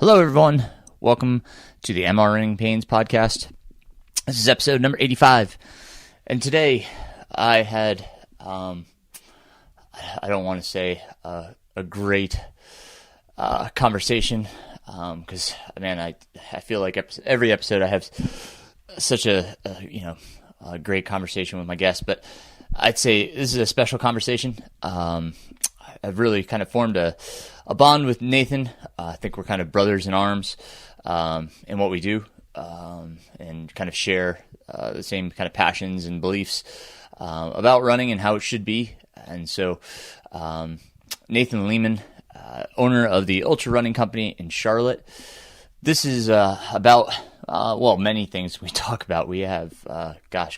Hello, everyone. Welcome to the MR Runningpains podcast. This is episode number 85. And today I had, I don't want to say a great conversation because, man, I feel like every episode I have such a great conversation with my guests. But I'd say this is a special conversation. I've really kind of formed a bond with Nathan. I think we're kind of brothers in arms in what we do and kind of share the same kind of passions and beliefs about running and how it should be. And so Nathan Leehman, owner of the Ultra Running Company in Charlotte. This is about many things we talk about. We have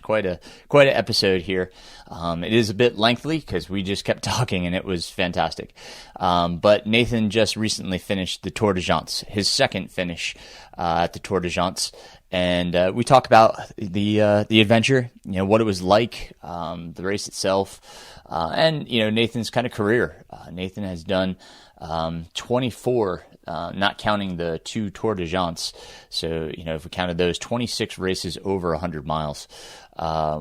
quite an episode here. It is a bit lengthy because we just kept talking and it was fantastic. But Nathan just recently finished the Tour de Geants, his second finish at the Tour de Geants, and we talk about the adventure, what it was like, the race itself, and Nathan's kind of career. Nathan has done 24. Not counting the 2 Tour de Geants. So, if we counted those, 26 races over 100 miles,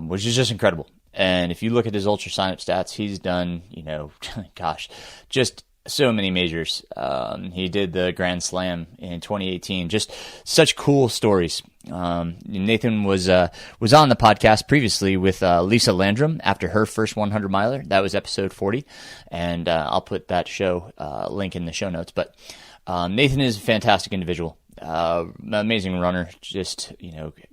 which is just incredible. And if you look at his ultra sign-up stats, he's done, just so many majors. He did the Grand Slam in 2018. Just such cool stories. Nathan was on the podcast previously with Lisa Landrum after her first 100 miler. That was episode 40. And I'll put that show link in the show notes. But Nathan is a fantastic individual, amazing runner, just,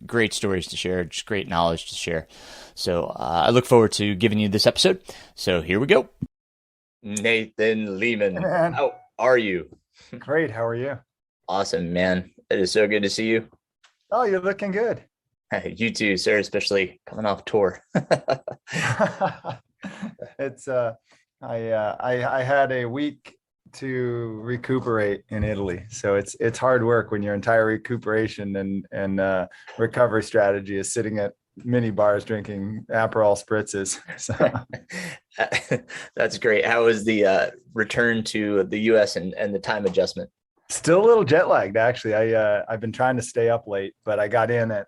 great stories to share, just great knowledge to share. So I look forward to giving you this episode. So here we go. Nathan Leehman, how are you? Great. How are you? Awesome, man. It is so good to see you. Oh, you're looking good. You too, sir, especially coming off tour. It's I had a week to recuperate in Italy, so it's hard work when your entire recuperation and recovery strategy is sitting at mini bars drinking Aperol spritzes. So that's great. How was the return to the US and the time adjustment? Still a little jet lagged, actually. I've been trying to stay up late, but I got in at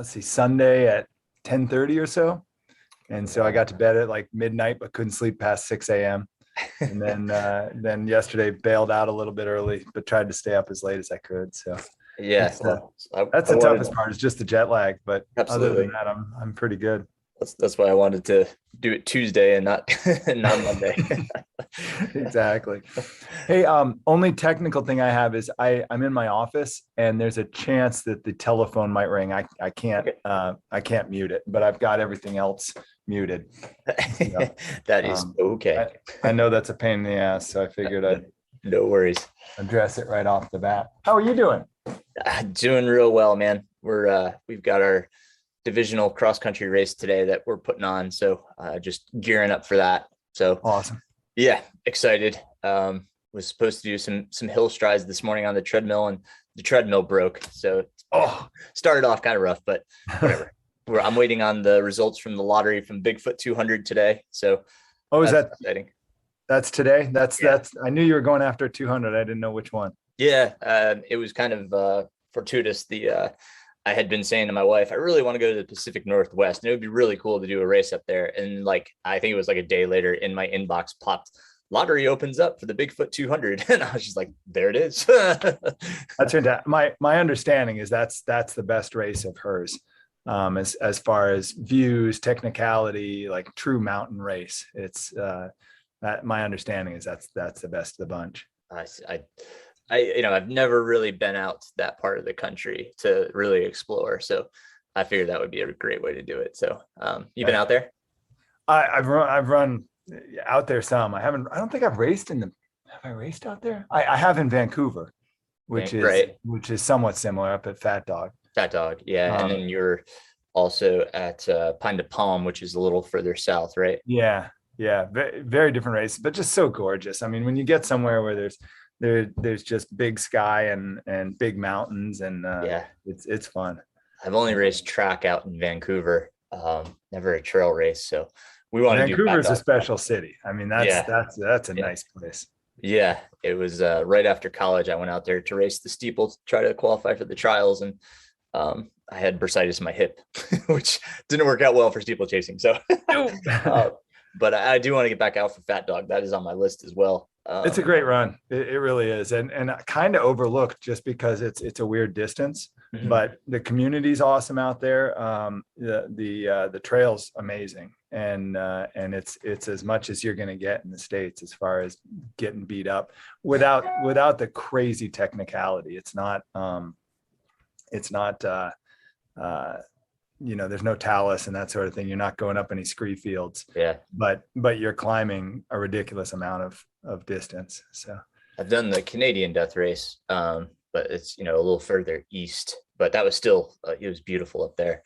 Sunday at 10:30 or so, and so I got to bed at like midnight, but couldn't sleep past 6 a.m. And then yesterday bailed out a little bit early, but tried to stay up as late as I could. So yeah, that's the toughest part, is just the jet lag. But absolutely, other than that, I'm pretty good. That's why I wanted to do it Tuesday and not Monday. Exactly. Hey, only technical thing I have is I'm in my office and there's a chance that the telephone might ring. I can't mute it, but I've got everything else muted. So, that is okay. I know that's a pain in the ass, so I figured I'd no worries. Address it right off the bat. How are you doing? Doing real well, man. We've got our divisional cross country race today that we're putting on, so just gearing up for that. So awesome. Yeah, excited. Was supposed to do some hill strides this morning on the treadmill, and the treadmill broke. So started off kind of rough, but whatever. I'm waiting on the results from the lottery from Bigfoot 200 today. So is that exciting? That's today. That's I knew you were going after 200. I didn't know which one. Yeah, it was kind of fortuitous. I had been saying to my wife, I really want to go to the Pacific Northwest, and it would be really cool to do a race up there. And I think it was like a day later, in my inbox popped, lottery opens up for the Bigfoot 200. And I was just like, there it is. That's fantastic. My understanding is that's the best race of hers. As far as views, technicality, like true mountain race. It's that my understanding is that's the best of the bunch. I've never really been out to that part of the country to really explore. So I figured that would be a great way to do it. So you've been out there? I've run out there some. I don't think I've raced have I raced out there? I have in Vancouver, which is somewhat similar, up at Fat Dog. Yeah. And then you're also at Pine de Palm, which is a little further south, right? Yeah. Very, very different race, but just so gorgeous. I mean, when you get somewhere where there's just big sky and big mountains, and it's fun. I've only raced track out in Vancouver, never a trail race. So we want to do Vancouver's a special city. I mean, that's a nice place. Yeah, it was right after college. I went out there to race the steeple, to try to qualify for the trials, and I had bursitis in my hip, which didn't work out well for steeplechasing. So, No. uh, but I do want to get back out for Fat Dog. That is on my list as well. It's a great run. It really is, and kind of overlooked just because it's a weird distance. Mhm. But the community's awesome out there. The trail's amazing, and it's as much as you're going to get in the States as far as getting beat up without the crazy technicality. It's not uh, there's no talus and that sort of thing. You're not going up any scree fields, Yeah, but you're climbing a ridiculous amount of distance. So I've done the Canadian death race, but it's a little further east. But that was still it was beautiful up there.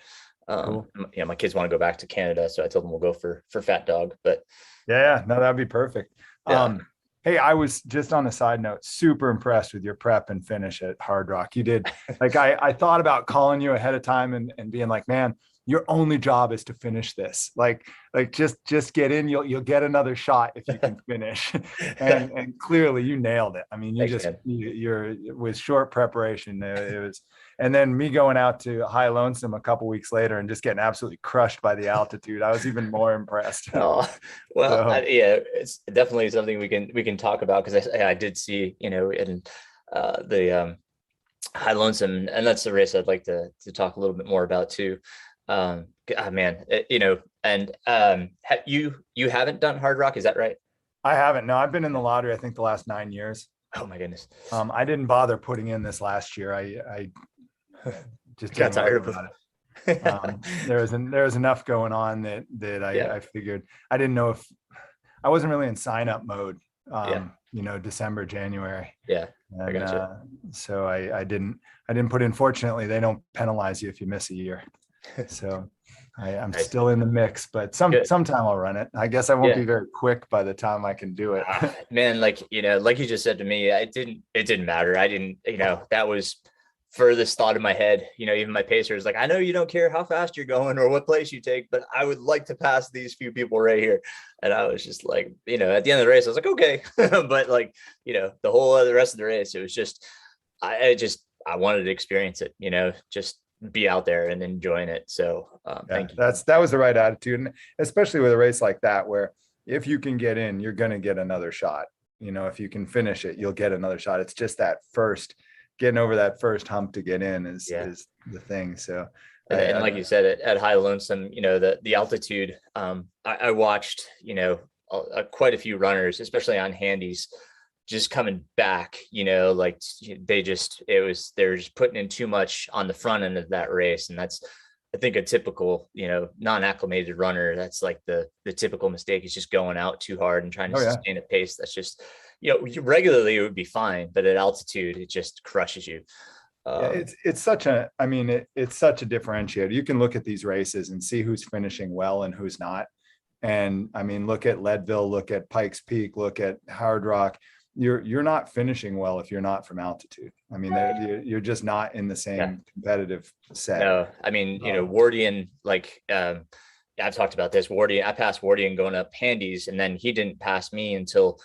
cool. Yeah, my kids want to go back to Canada, so I told them we'll go for Fat Dog. But Yeah, no, that'd be perfect. yeah, Hey, I was just on a side note, super impressed with your prep and finish at Hard Rock. You did like I thought about calling you ahead of time and being like, man, your only job is to finish this. Like just get in, you'll get another shot if you can finish. And clearly you nailed it. I mean, thanks, man. you're with short preparation. It was, and then me going out to High Lonesome a couple weeks later and just getting absolutely crushed by the altitude. I was even more impressed. Oh, well, So yeah, it's definitely something we can talk about because I did see, in the High Lonesome, and that's the race I'd like to talk a little bit more about too. Man, and you haven't done Hard Rock, is that right? I haven't. No, I've been in the lottery, I think the last 9 years. Oh my goodness, I didn't bother putting in this last year. I just got didn't worry tired of about it. it. There was enough going on that Yeah, I figured. I didn't know if I wasn't really in sign up mode. yeah, December, January, yeah. I and gotcha. so I didn't put in. Fortunately, they don't penalize you if you miss a year. So I'm Nice. still in the mix, but Good. sometime I'll run it. I guess I won't Yeah. be very quick by the time I can do it. Man, like you just said to me, it didn't matter. I didn't, that was furthest thought in my head. Even my pacer is like, I know you don't care how fast you're going or what place you take, but I would like to pass these few people right here. And I was just like, at the end of the race, I was like, okay. But like, the whole other rest of the race, it was just, I wanted to experience it, just be out there and enjoying it. So Yeah, thank you. that was the right attitude, and especially with a race like that, where if you can get in, you're going to get another shot. If you can finish it, you'll get another shot. It's just that first getting over that first hump to get in Yeah. is the thing. So, And like you said, at High Lonesome, the altitude. I watched, quite a few runners, especially on handies, just coming back. Like they're just putting in too much on the front end of that race, and that's, I think, a typical, non-acclimated runner. That's like the typical mistake is just going out too hard and trying to oh yeah, sustain a pace. That's just, regularly it would be fine, but at altitude it just crushes you. yeah. Um, It's such a. I mean, it's such a differentiator. You can look at these races and see who's finishing well and who's not. And I mean, look at Leadville, look at Pikes Peak, look at Hard Rock. You're not finishing well if you're not from altitude. I mean, you're just not in the yeah. same competitive set. No, I mean, Um, Wardian, like, I've talked about this. Wardian, I passed Wardian going up Handies, and then he didn't pass me until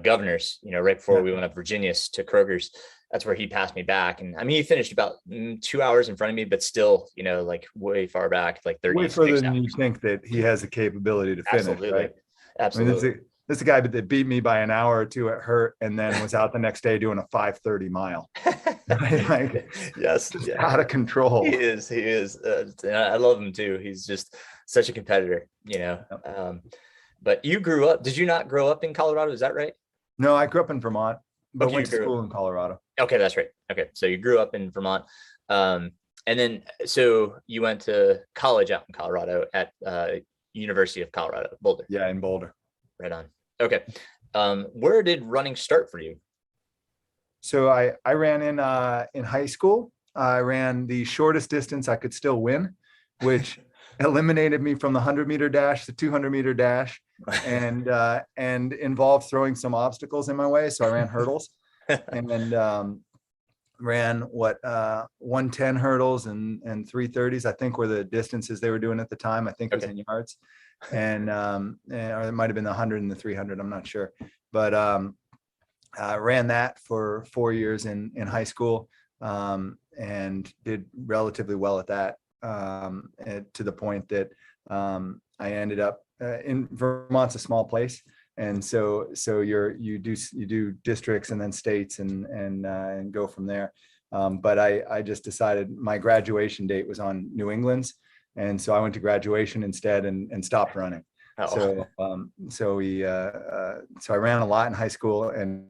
Governors, right before yeah. we went up Virginia's to Kroger's. That's where he passed me back. And I mean, he finished about 2 hours in front of me, but still, like way far back, like Way further 36 than you hours. think that he has the capability to finish, Absolutely. right? I mean, Absolutely. this is a guy that beat me by an hour or two at Hurt, and then was out the next day doing a 5:30 mile. Like, Yes. just Yeah. out of control. He is. He is. And I love him too. He's just such a competitor. But you grew up, did you not grow up in Colorado? Is that right? No, I grew up in Vermont, but Okay, you went to grew up. school in Colorado. Okay, that's right. Okay, so you grew up in Vermont. And then, so you went to college out in Colorado at University of Colorado, Boulder. Yeah, in Boulder. Right on. Okay. Where did running start for you? So I ran in high school. I ran the shortest distance I could still win, which eliminated me from the 100-meter dash, the 200-meter dash, and involved throwing some obstacles in my way. So I ran hurdles, and then ran 110 hurdles and 330s, I think, were the distances they were doing at the time. I think it was Okay. in yards, or it might have been the 100 and the 300. I'm not sure, but ran that for 4 years in high school, and did relatively well at that, to the point that I ended up in Vermont's a small place. And so you do districts and then states and go from there. But I just decided my graduation date was on New England's. And so I went to graduation instead and stopped running. Oh. So I ran a lot in high school, and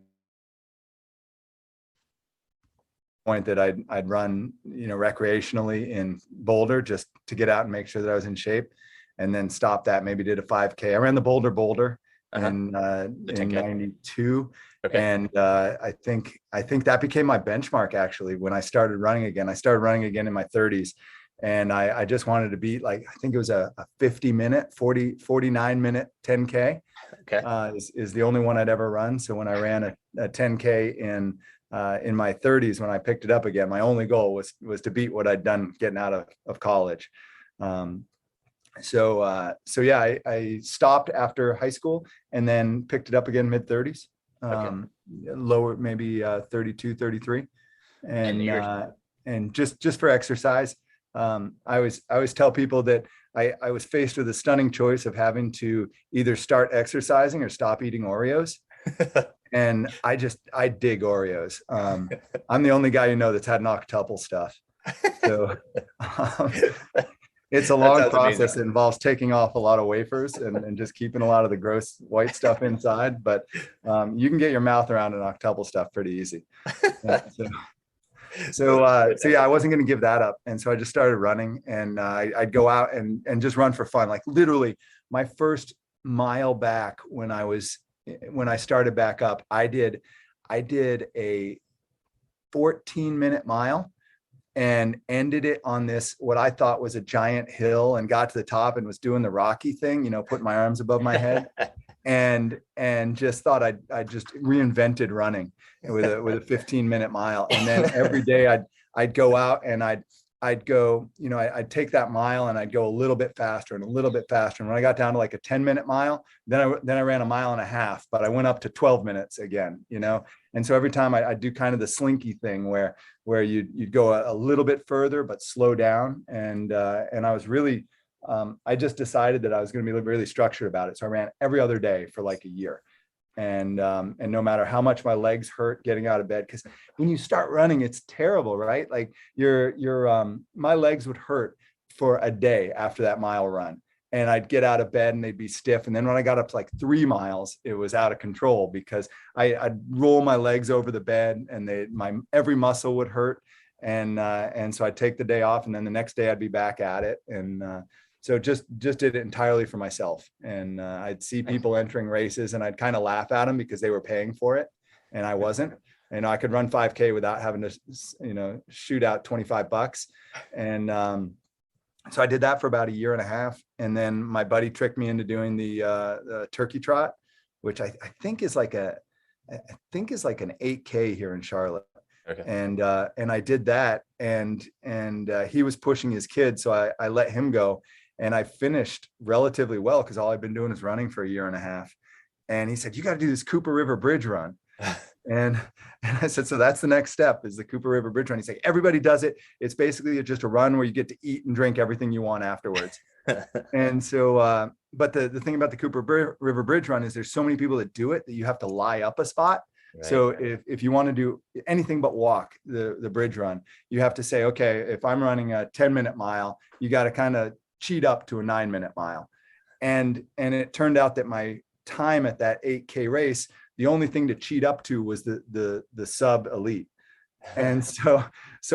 point that I'd run, recreationally in Boulder just to get out and make sure that I was in shape, and then stop that. Maybe did a 5K. I ran the Boulder in 92. Okay. And I think that became my benchmark actually when I started running again. I started running again in my 30s, and I just wanted to beat, like, I think it was a 49-minute 10K. Okay. Is the only one I'd ever run. So when I ran a 10K in my 30s, when I picked it up again, my only goal was to beat what I'd done getting out of college. So yeah, I stopped after high school and then picked it up again mid 30s, lower, maybe 32, 33. And just for exercise. I always tell people that I was faced with a stunning choice of having to either start exercising or stop eating Oreos. And I dig Oreos. I'm the only guy you know that's had octuple stuff. So it's a long process. It involves taking off a lot of wafers and just keeping a lot of the gross white stuff inside. But you can get your mouth around an octuple stuff pretty easy. So yeah, I wasn't going to give that up. And so I just started running, and I'd go out and just run for fun. Like literally my first mile back when I started back up, I did a 14-minute mile and ended it on this, what I thought was a giant hill, and got to the top and was doing the Rocky thing, putting my arms above my head and just thought I just reinvented running with a 15-minute mile. And then every day I'd go out and I'd go, I'd take that mile and I'd go a little bit faster and a little bit faster. And when I got down to like a 10-minute mile, then I ran a mile and a half, but I went up to 12 minutes again, And so every time I do kind of the slinky thing where you'd go a little bit further, but slow down. And I was really, I just decided that I was going to be really structured about it. So I ran every other day for like a year. And no matter how much my legs hurt getting out of bed, because when you start running, it's terrible, right? Like my legs would hurt for a day after that mile run, and I'd get out of bed and they'd be stiff. And then when I got up to like 3 miles, it was out of control because I'd roll my legs over the bed and my every muscle would hurt. And so I'd take the day off, and then the next day I'd be back at it. And so just did it entirely for myself. And I'd see people entering races and I'd kind of laugh at them because they were paying for it and I wasn't. And I could run 5K without having to, shoot out $25. And so I did that for about a year and a half. And then my buddy tricked me into doing the turkey trot, which I think is like an 8K here in Charlotte. Okay. And I did that, and he was pushing his kid, so I let him go. And I finished relatively well because all I've been doing is running for a year and a half. And he said, "You got to do this Cooper River Bridge run." And I said, "So that's the next step, is the Cooper River Bridge run." He's like, "Everybody does it. It's basically just a run where you get to eat and drink everything you want afterwards." And so, but the thing about the Cooper River Bridge run is there's so many people that do it that you have to lie up a spot. Right. So if you want to do anything but walk the bridge run, you have to say, okay, if I'm running a 10-minute mile, you got to kind of cheat up to a 9-minute mile. And it turned out that my time at that 8K race, the only thing to cheat up to was the sub elite. And so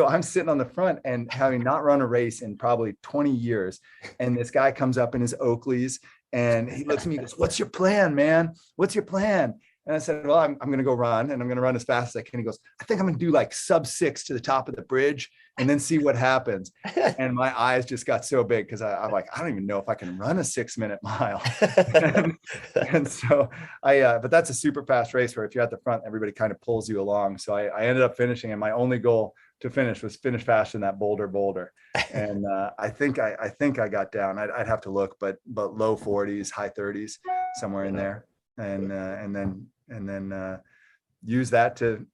I'm sitting on the front and having not run a race in probably 20 years. And this guy comes up in his Oakleys and he looks at me and goes, "What's your plan, man? What's your plan?" And I said, "Well, I'm going to go run, and I'm going to run as fast as I can." He goes, "I think I'm going to do like sub 6 to the top of the bridge and then see what happens." And my eyes just got so big because I'm like, I don't even know if I can run a 6-minute mile. and so but that's a super fast race where if you're at the front, everybody kind of pulls you along. So I ended up finishing, and my only goal to finish was finish faster than that Boulder. And I think I got down. I'd have to look, but low 40s, high 30s, somewhere in there. And then use that to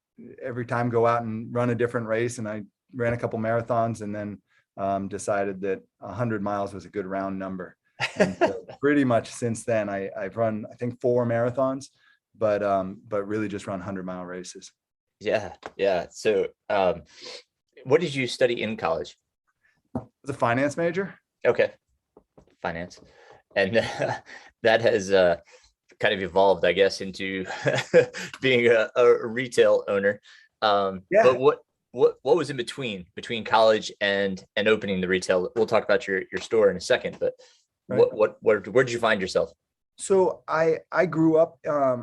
every time go out and run a different race. And I ran a couple marathons, and then decided that 100 miles was a good round number. And so pretty much since then, I've run, I think, 4 marathons, but really just run 100-mile races. Yeah. Yeah. So, what did you study in college? I was a finance major. Okay. Finance. And that has kind of evolved, I guess, into being a retail owner. Yeah. But what was in between college and opening the retail? We'll talk about your store in a second, but Right. where did you find yourself? So I grew up,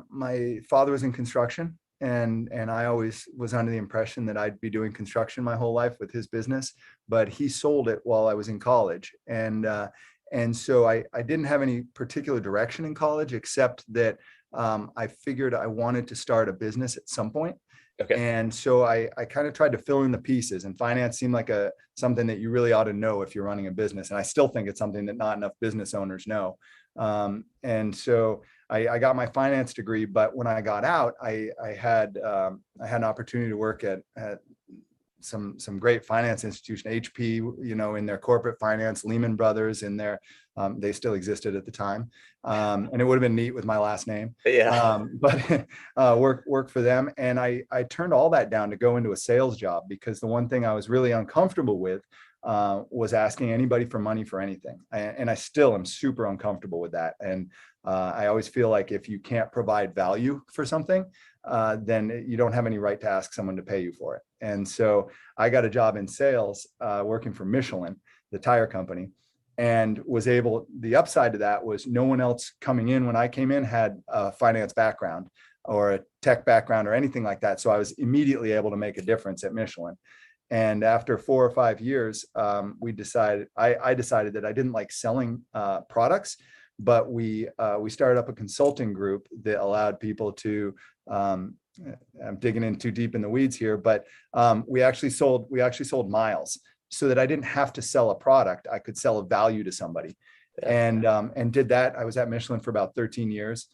my father was in construction, and I always was under the impression that I'd be doing construction my whole life with his business, but he sold it while I was in college. And so I didn't have any particular direction in college, except that I figured I wanted to start a business at some point. Okay. And so I kind of tried to fill in the pieces, and finance seemed like something that you really ought to know if you're running a business. And I still think it's something that not enough business owners know. And so I got my finance degree, but when I got out, I had an opportunity to work at some great finance institution, HP, in their corporate finance, Leehman Brothers in their, they still existed at the time. And it would have been neat with my last name. Yeah. But work for them. And I turned all that down to go into a sales job, because the one thing I was really uncomfortable with was asking anybody for money for anything. And I still am super uncomfortable with that. And I always feel like if you can't provide value for something, then you don't have any right to ask someone to pay you for it. And so I got a job in sales, working for Michelin, the tire company, and the upside to that was no one else coming in when I came in had a finance background or a tech background or anything like that. So I was immediately able to make a difference at Michelin. And after 4 or 5 years, I decided that I didn't like selling products, but we started up a consulting group that allowed people to, I'm digging in too deep in the weeds here, but we actually sold miles, so that I didn't have to sell a product. I could sell a value to somebody. Yeah. And did that. I was at Michelin for about 13 years.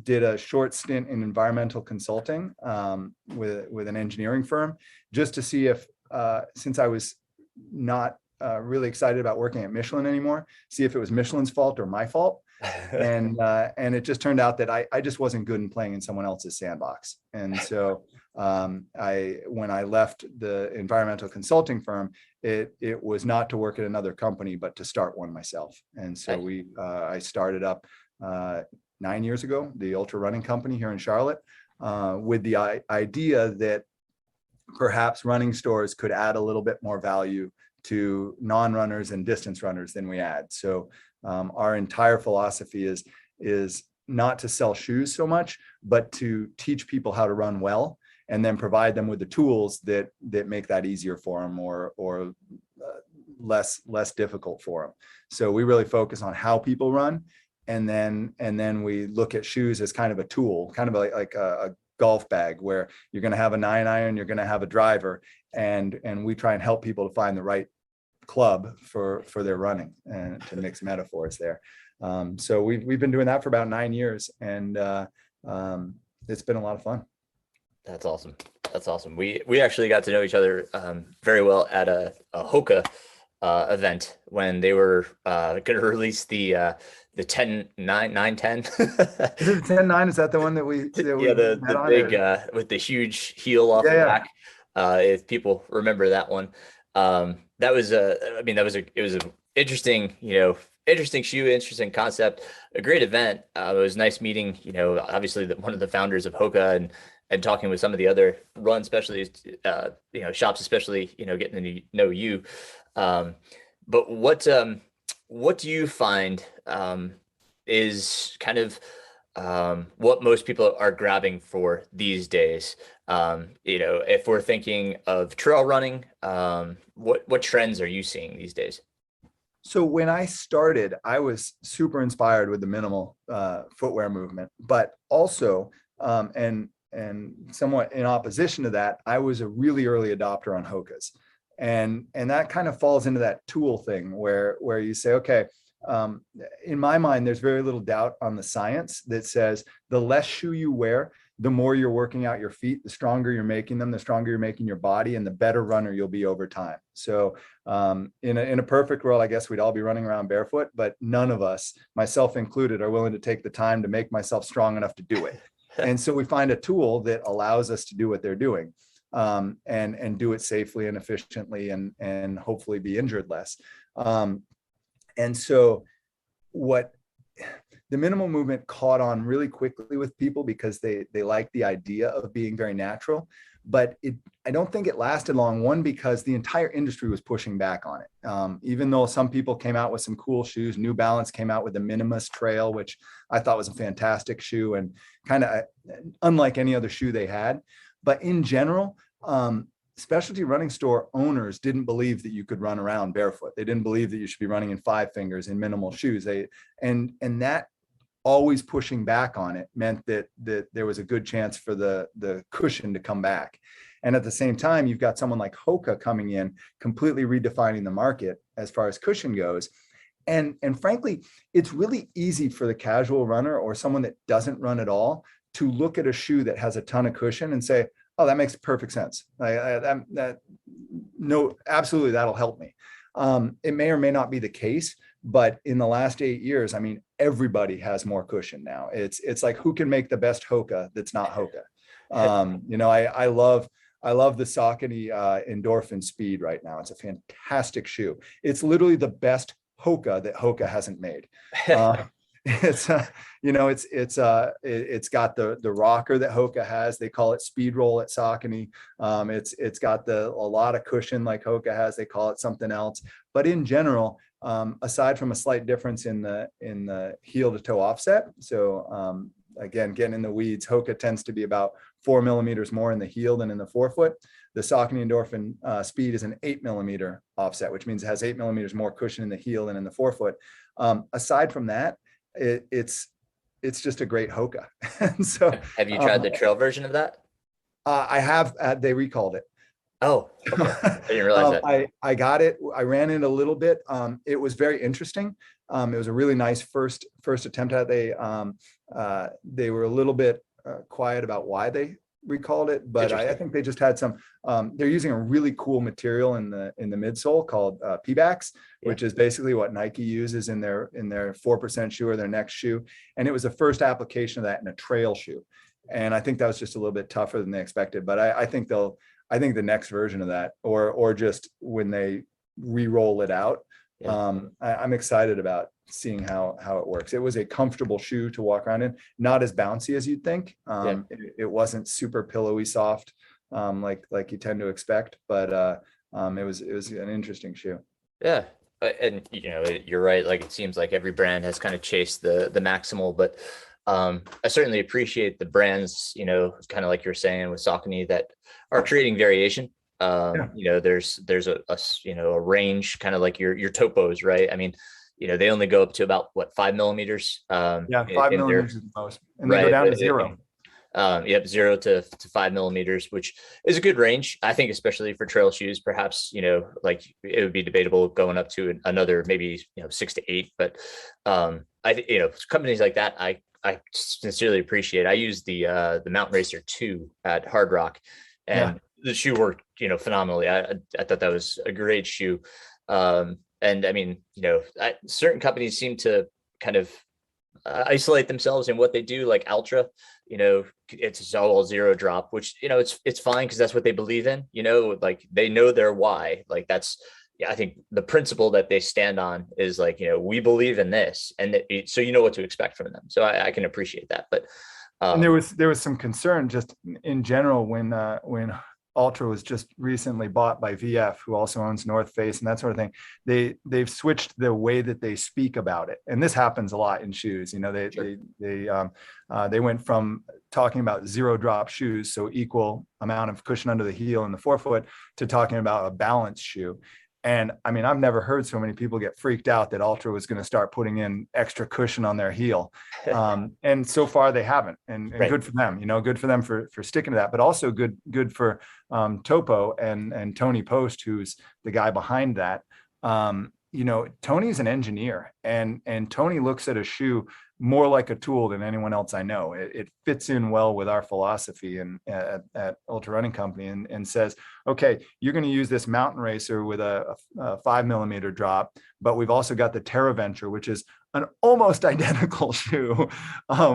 Did a short stint in environmental consulting with an engineering firm, just to see if, since I was not really excited about working at Michelin anymore, see if it was Michelin's fault or my fault. And it just turned out that I just wasn't good in playing in someone else's sandbox. And so when I left the environmental consulting firm, it was not to work at another company, but to start one myself. And so I started up 9 years ago, the ultra running company here in Charlotte, with the idea that perhaps running stores could add a little bit more value to non-runners and distance runners than we add. So our entire philosophy is not to sell shoes so much, but to teach people how to run well, and then provide them with the tools that make that easier for them, or less difficult for them. So we really focus on how people run, and then we look at shoes as kind of a tool, kind of like a golf bag, where you're going to have a 9-iron, you're going to have a driver, and we try and help people to find the right club for their running, and to mix metaphors there. So we've been doing that for about 9 years, and it's been a lot of fun. That's awesome. That's awesome. We actually got to know each other very well at a Hoka event when they were going to release the 10 9 10. Is it the 10-9? Is that the one that we yeah, the big with the huge heel off the back? If people remember that one, that was it was an interesting, interesting shoe, interesting concept, a great event. It was nice meeting, obviously one of the founders of Hoka, and talking with some of the other run specialties, shops, especially, getting to know you. But what do you find is kind of what most people are grabbing for these days? If we're thinking of trail running, what trends are you seeing these days? So when I started, I was super inspired with the minimal footwear movement, but also, and somewhat in opposition to that, I was a really early adopter on Hokas. And that kind of falls into that tool thing where you say, okay, in my mind, there's very little doubt on the science that says the less shoe you wear, the more you're working out your feet, the stronger you're making them, the stronger you're making your body, and the better runner you'll be over time. So in a perfect world, I guess we'd all be running around barefoot, but none of us, myself included, are willing to take the time to make myself strong enough to do it. And so we find a tool that allows us to do what they're doing, and do it safely and efficiently, and hopefully be injured less. And so what the minimal movement caught on really quickly with people because they like the idea of being very natural, but I don't think it lasted long. One, because the entire industry was pushing back on it. Even though some people came out with some cool shoes, New Balance came out with the Minimus Trail, which I thought was a fantastic shoe and kind of unlike any other shoe they had. But in general, specialty running store owners didn't believe that you could run around barefoot. They didn't believe that you should be running in 5 fingers in minimal shoes. And that always pushing back on it meant that there was a good chance for the cushion to come back. And at the same time, you've got someone like Hoka coming in, completely redefining the market as far as cushion goes. And frankly, it's really easy for the casual runner or someone that doesn't run at all to look at a shoe that has a ton of cushion and say, oh, that makes perfect sense. No, absolutely, that'll help me. It may or may not be the case, but in the last 8 years, I mean, everybody has more cushion now. It's like, who can make the best Hoka that's not Hoka? I love the Saucony Endorphin Speed right now. It's a fantastic shoe. It's literally the best Hoka that Hoka hasn't made. It's got the rocker that Hoka has. They call it Speed Roll at Saucony. It's got a lot of cushion like Hoka has. They call it something else. But in general, aside from a slight difference in the heel to toe offset, so again, getting in the weeds, Hoka tends to be about 4 millimeters more in the heel than in the forefoot. The Saucony Endorphin Speed is an 8 millimeter offset, which means it has 8 millimeters more cushion in the heel than in the forefoot. Aside from that, it's just a great Hoka. And so, have you tried the trail version of that? I have. They recalled it. Oh, okay. I didn't realize that. I got it. I ran it a little bit. It was very interesting. It was a really nice first attempt at it. They were a little bit quiet about why they recalled it, but I think they just had some. They're using a really cool material in the midsole called Pebax, which is basically what Nike uses in their 4% shoe or their next shoe. And it was the first application of that in a trail shoe. And I think that was just a little bit tougher than they expected. But I think the next version of that, or just when they re-roll it out, I'm excited about seeing how it works. It was a comfortable shoe to walk around in, not as bouncy as you'd think. It wasn't super pillowy soft, like you tend to expect, but it was an interesting shoe. Yeah. And you're right. Like, it seems like every brand has kind of chased the maximal, but I certainly appreciate the brands, kind of like you're saying with Saucony, that are creating variation. There's a range, kind of like your topos, right? I mean, they only go up to about 5 millimeters. 5 millimeters is the most, and they go down to 0. 0 to 5 millimeters, which is a good range, I think, especially for trail shoes. Perhaps, like, it would be debatable going up to another maybe 6 to 8, but companies like that, I sincerely appreciate. I use the Mountain Racer 2 at Hard Rock, and the shoe worked, phenomenally. I thought that was a great shoe. And I mean, certain companies seem to kind of isolate themselves in what they do, like Ultra, it's all 0 drop, which, it's fine because that's what they believe in, like they know their why. Like, that's, I think the principle that they stand on is like, we believe in this, and so you know what to expect from them. So I can appreciate that. But and there was some concern just in general when Ultra was just recently bought by VF, who also owns North Face and that sort of thing. They've switched the way that they speak about it, and this happens a lot in shoes. They went from talking about 0 drop shoes, so equal amount of cushion under the heel and the forefoot, to talking about a balanced shoe. And I mean, I've never heard so many people get freaked out that Ultra was going to start putting in extra cushion on their heel. And so far they haven't, and good for them, good for them for sticking to that, but also good for Topo and Tony Post, who's the guy behind that. Tony's an engineer, and Tony looks at a shoe more like a tool than anyone else I know. It fits in well with our philosophy and at Ultra Running Company, and says, okay, you're going to use this mountain racer with a 5mm drop, but we've also got the Terra Venture, which is an almost identical shoe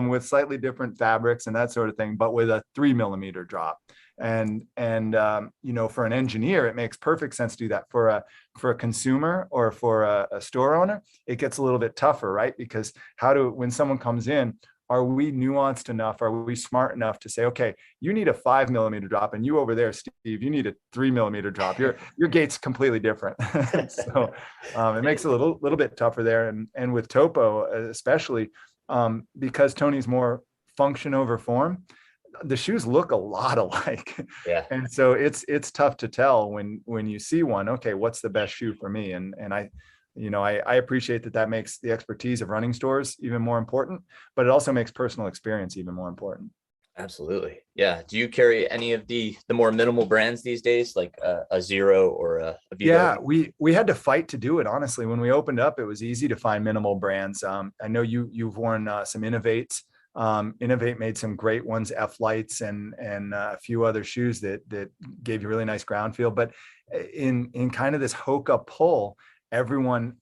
with slightly different fabrics and that sort of thing, but with a 3mm drop. And for an engineer, it makes perfect sense to do that. For a consumer or for a store owner, it gets a little bit tougher, right? Because when someone comes in, are we nuanced enough? Are we smart enough to say, okay, you need a 5mm drop, and you over there, Steve, you need a 3mm drop. Your gait's completely different. So it makes it a little bit tougher there. And with Topo, especially because Tony's more function over form, the shoes look a lot alike. Yeah. And so it's tough to tell when you see one, okay, what's the best shoe for me? And I appreciate that makes the expertise of running stores even more important, but it also makes personal experience even more important. Absolutely. Yeah. Do you carry any of the more minimal brands these days, like a Zero or a Vivo? Yeah, we had to fight to do it. Honestly, when we opened up, it was easy to find minimal brands. I know you've worn some Innovates. Innovate made some great ones, F-Lights and a few other shoes that gave you really nice ground feel. But in kind of this Hoka pull, everyone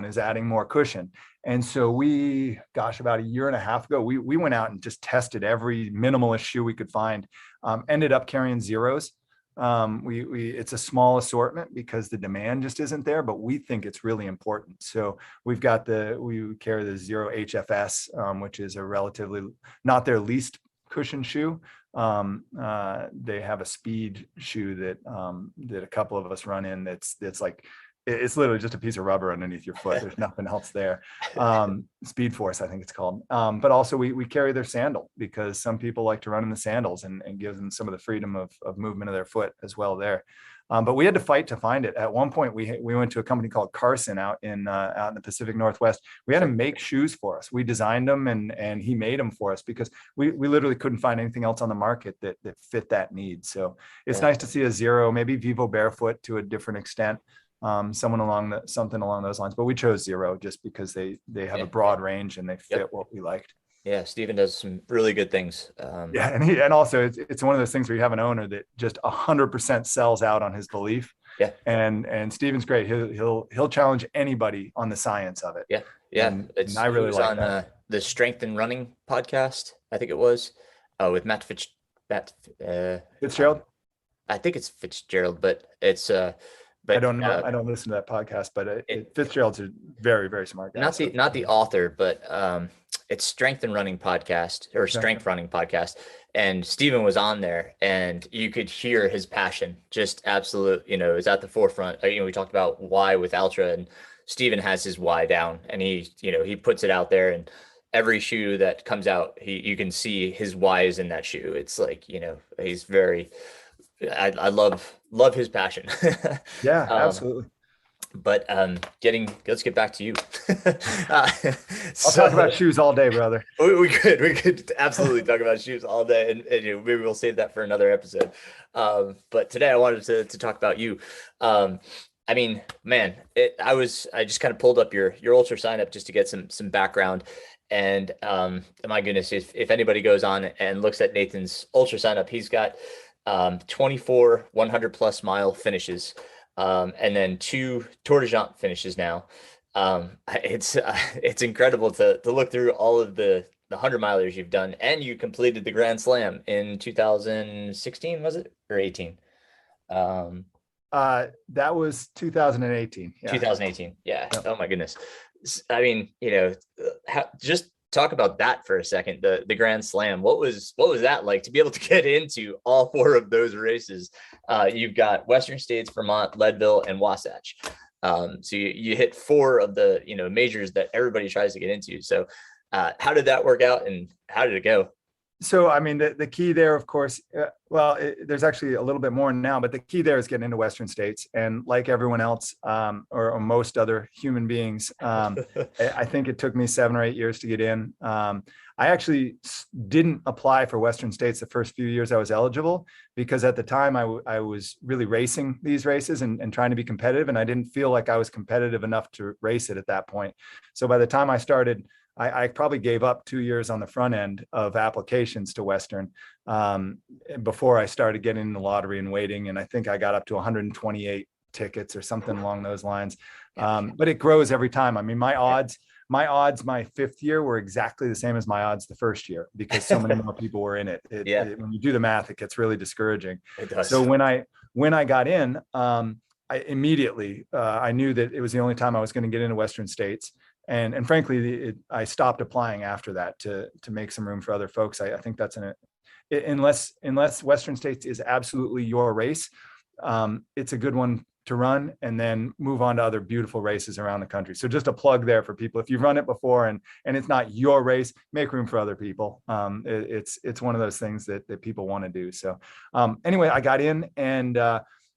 is adding more cushion. And so about a year and a half ago, we went out and just tested every minimalist shoe we could find. Ended up carrying Zeros. It's a small assortment because the demand just isn't there, but we think it's really important. So we carry the Zero HFS, which is a relatively not their least cushion shoe. They have a speed shoe that a couple of us run in. That's like, it's literally just a piece of rubber underneath your foot. There's nothing else there. Speed Force, I think it's called. But also we carry their sandal because some people like to run in the sandals and gives them some of the freedom of movement of their foot as well there. But we had to fight to find it. At one point, we went to a company called Carson out in the Pacific Northwest. We had him make shoes for us. We designed them and he made them for us because we literally couldn't find anything else on the market that fit that need. So it's nice to see a Zero, maybe Vivo Barefoot to a different extent. Something along those lines, but we chose Zero just because they have a broad range and they fit what we liked. Yeah, Steven does some really good things. And also it's one of those things where you have an owner that just 100% sells out on his belief. Yeah, and Steven's great. He'll challenge anybody on the science of it. Yeah. And I really like on that. The Strength and Running podcast. I think it was with Matt Fitzgerald. I think it's Fitzgerald, but it's But I don't know. I don't listen to that podcast, but Fitzgerald's a very, very smart guy. Not the author, but it's Strength and Running podcast or Strength Running podcast. And Steven was on there and you could hear his passion, just absolute, is at the forefront. We talked about why with Ultra, and Steven has his why down, and he puts it out there, and every shoe that comes out, you can see his why is in that shoe. It's like, he's very, I love his passion. Yeah, absolutely. But let's get back to you. I'll talk about shoes all day, brother. We could absolutely talk about shoes all day, and maybe we'll save that for another episode. But today I wanted to talk about you. I mean, man, I just kind of pulled up your Ultra sign up just to get some background. And my goodness, if anybody goes on and looks at Nathan's Ultra sign up, he's got 24 100+ mile finishes. And then 2 Tour de Géant finishes now. It's incredible to look through all of the 100 milers you've done, and you completed the Grand Slam in 2016, was it, or 18? That was 2018. Yeah. 2018. Yeah. Yep. Oh my goodness. I mean, just talk about that for a second. The Grand Slam. What was that like to be able to get into all 4 of those races? You've got Western States, Vermont, Leadville, and Wasatch. So you hit 4 of the majors that everybody tries to get into. So how did that work out, and how did it go? So, I mean, the key there, of course, there's actually a little bit more now, but the key there is getting into Western States. And like everyone else, or most other human beings, I think it took me 7 or 8 years to get in. I actually didn't apply for Western States the first few years I was eligible, because at the time I was really racing these races and trying to be competitive. And I didn't feel like I was competitive enough to race it at that point. So by the time I started I probably gave up 2 years on the front end of applications to Western before I started getting in the lottery and waiting. And I think I got up to 128 tickets or something along those lines. But it grows every time. I mean, my odds my fifth year were exactly the same as my odds the first year, because so many more people were in it. When you do the math, it gets really discouraging. It does. So when I got in, I immediately I knew that it was the only time I was going to get into Western States. And frankly, I stopped applying after that to make some room for other folks. I think that's unless Western States is absolutely your race, it's a good one to run, and then move on to other beautiful races around the country. So just a plug there for people. If you've run it before and it's not your race, make room for other people. It's one of those things that people want to do. So anyway, I got in, and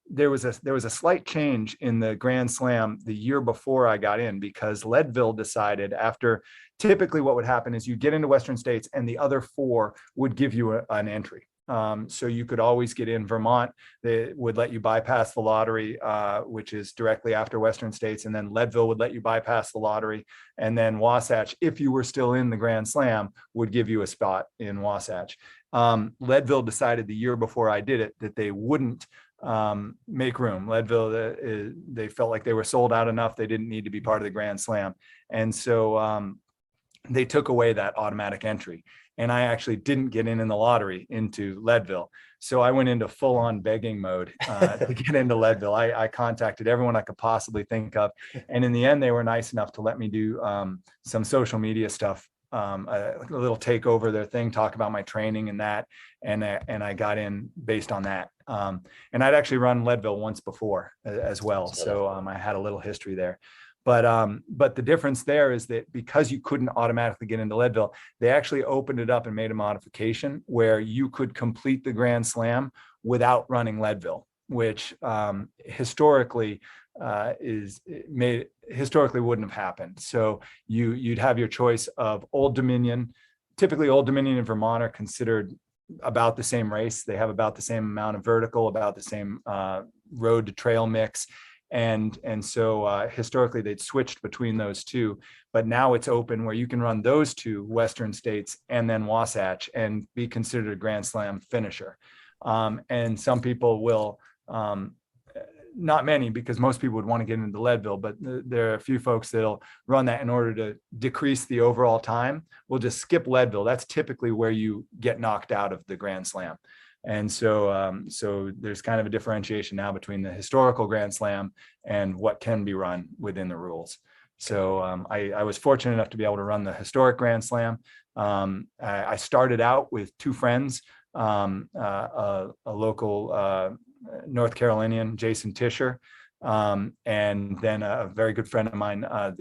there was a slight change in the Grand Slam the year before I got in, because Leadville decided, after typically what would happen is you get into Western States and the other 4 would give you an entry. So you could always get in. Vermont, they would let you bypass the lottery, which is directly after Western States. And then Leadville would let you bypass the lottery. And then Wasatch, if you were still in the Grand Slam, would give you a spot in Wasatch. Leadville decided the year before I did it that they wouldn't make room. Leadville, they felt like they were sold out enough. They didn't need to be part of the Grand Slam. And so they took away that automatic entry. And I actually didn't get in the lottery into Leadville. So I went into full on begging mode to get into Leadville. I contacted everyone I could possibly think of. And in the end, they were nice enough to let me do some social media stuff, a little take over their thing, talk about my training and that. And I got in based on that. And I'd actually run Leadville once before as well. So I had a little history there. But the difference there is that because you couldn't automatically get into Leadville, they actually opened it up and made a modification where you could complete the Grand Slam without running Leadville, which historically wouldn't have happened. So you'd have your choice of Old Dominion. Typically, Old Dominion and Vermont are considered about the same race. They have about the same amount of vertical, about the same road to trail mix. And so historically they'd switched between those two, but now it's open where you can run those 2 Western States and then Wasatch and be considered a Grand Slam finisher. And some people will, not many, because most people would want to get into Leadville, but there are a few folks that'll run that in order to decrease the overall time. We'll just skip Leadville. That's typically where you get knocked out of the Grand Slam. And so there's kind of a differentiation now between the historical Grand Slam and what can be run within the rules. So I was fortunate enough to be able to run the historic Grand Slam. I started out with 2 friends, a local North Carolinian, Jason Tisher, and then a very good friend of mine, a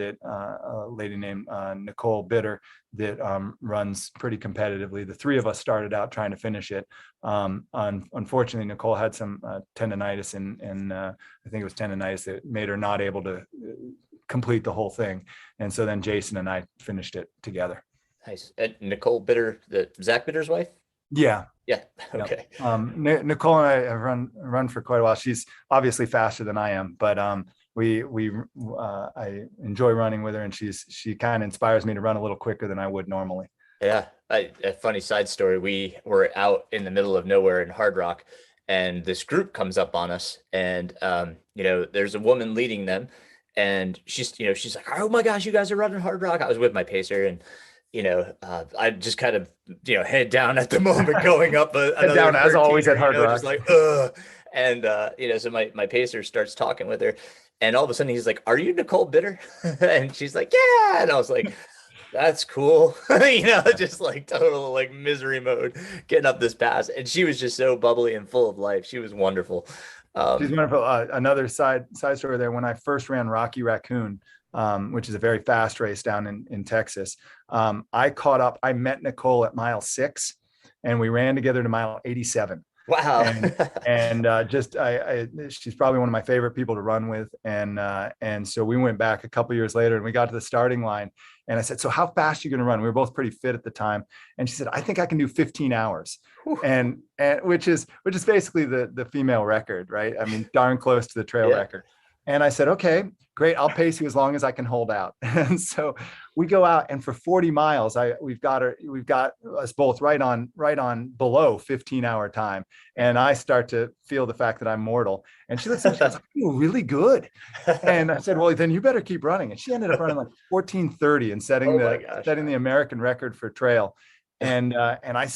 lady named Nicole Bitter, that runs pretty competitively. The 3 of us started out trying to finish it. Unfortunately, Nicole had some tendonitis, and I think it was tendonitis that made her not able to complete the whole thing. And so then Jason and I finished it together. Nice. And Nicole Bitter, Zach Bitter's wife? Yeah. Yeah. Okay. Nicole and I have run for quite a while. She's obviously faster than I am, but I enjoy running with her, and she kind of inspires me to run a little quicker than I would normally. Yeah. A funny side story. We were out in the middle of nowhere in Hard Rock, and this group comes up on us, and there's a woman leading them, and she's like, "Oh my gosh, you guys are running Hard Rock." I was with my pacer, and I just kind of, head down at the moment going up. Head down as always at Hard Rock. Just like, ugh. And, so my pacer starts talking with her, and all of a sudden he's like, "Are you Nicole Bitter?" And she's like, "Yeah." And I was like, "That's cool." Just like total like misery mode getting up this pass. And she was just so bubbly and full of life. She was wonderful. She's wonderful. Another side story there. When I first ran Rocky Raccoon, which is a very fast race down in Texas, I met Nicole at mile 6, and we ran together to mile 87. Wow. And she's probably one of my favorite people to run with. And so we went back a couple years later, and we got to the starting line, and I said, "So how fast are you going to run?" We were both pretty fit at the time. And she said, "I think I can do 15 hours. And which is basically the female record, right? I mean, darn close to the trail record. And I said, okay, great. I'll pace you as long as I can hold out. And so we go out, and for 40 miles, we've got us both right on below 15-hour time. And I start to feel the fact that I'm mortal. And she looks at me, she goes, I feel really good. And I said, well, then you better keep running. And she ended up running like 14:30 and setting the American record for trail. And I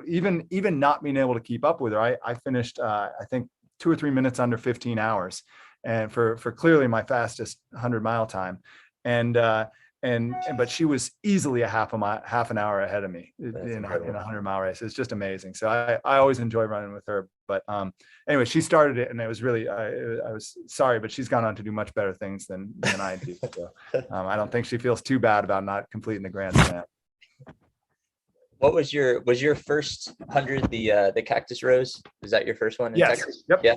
even not being able to keep up with her, I finished I think 2 or 3 minutes under 15 hours, and for clearly my fastest 100-mile time. But she was easily a half an hour ahead of me in a 100-mile race. It's just amazing. So I always enjoy running with her. But anyway, she started it, and it was really I was sorry, but she's gone on to do much better things than I do. So I don't think she feels too bad about not completing the Grand Slam. What was your first 100 the Cactus Rose? Was that your first one in Yes. Texas? Yep. Yeah.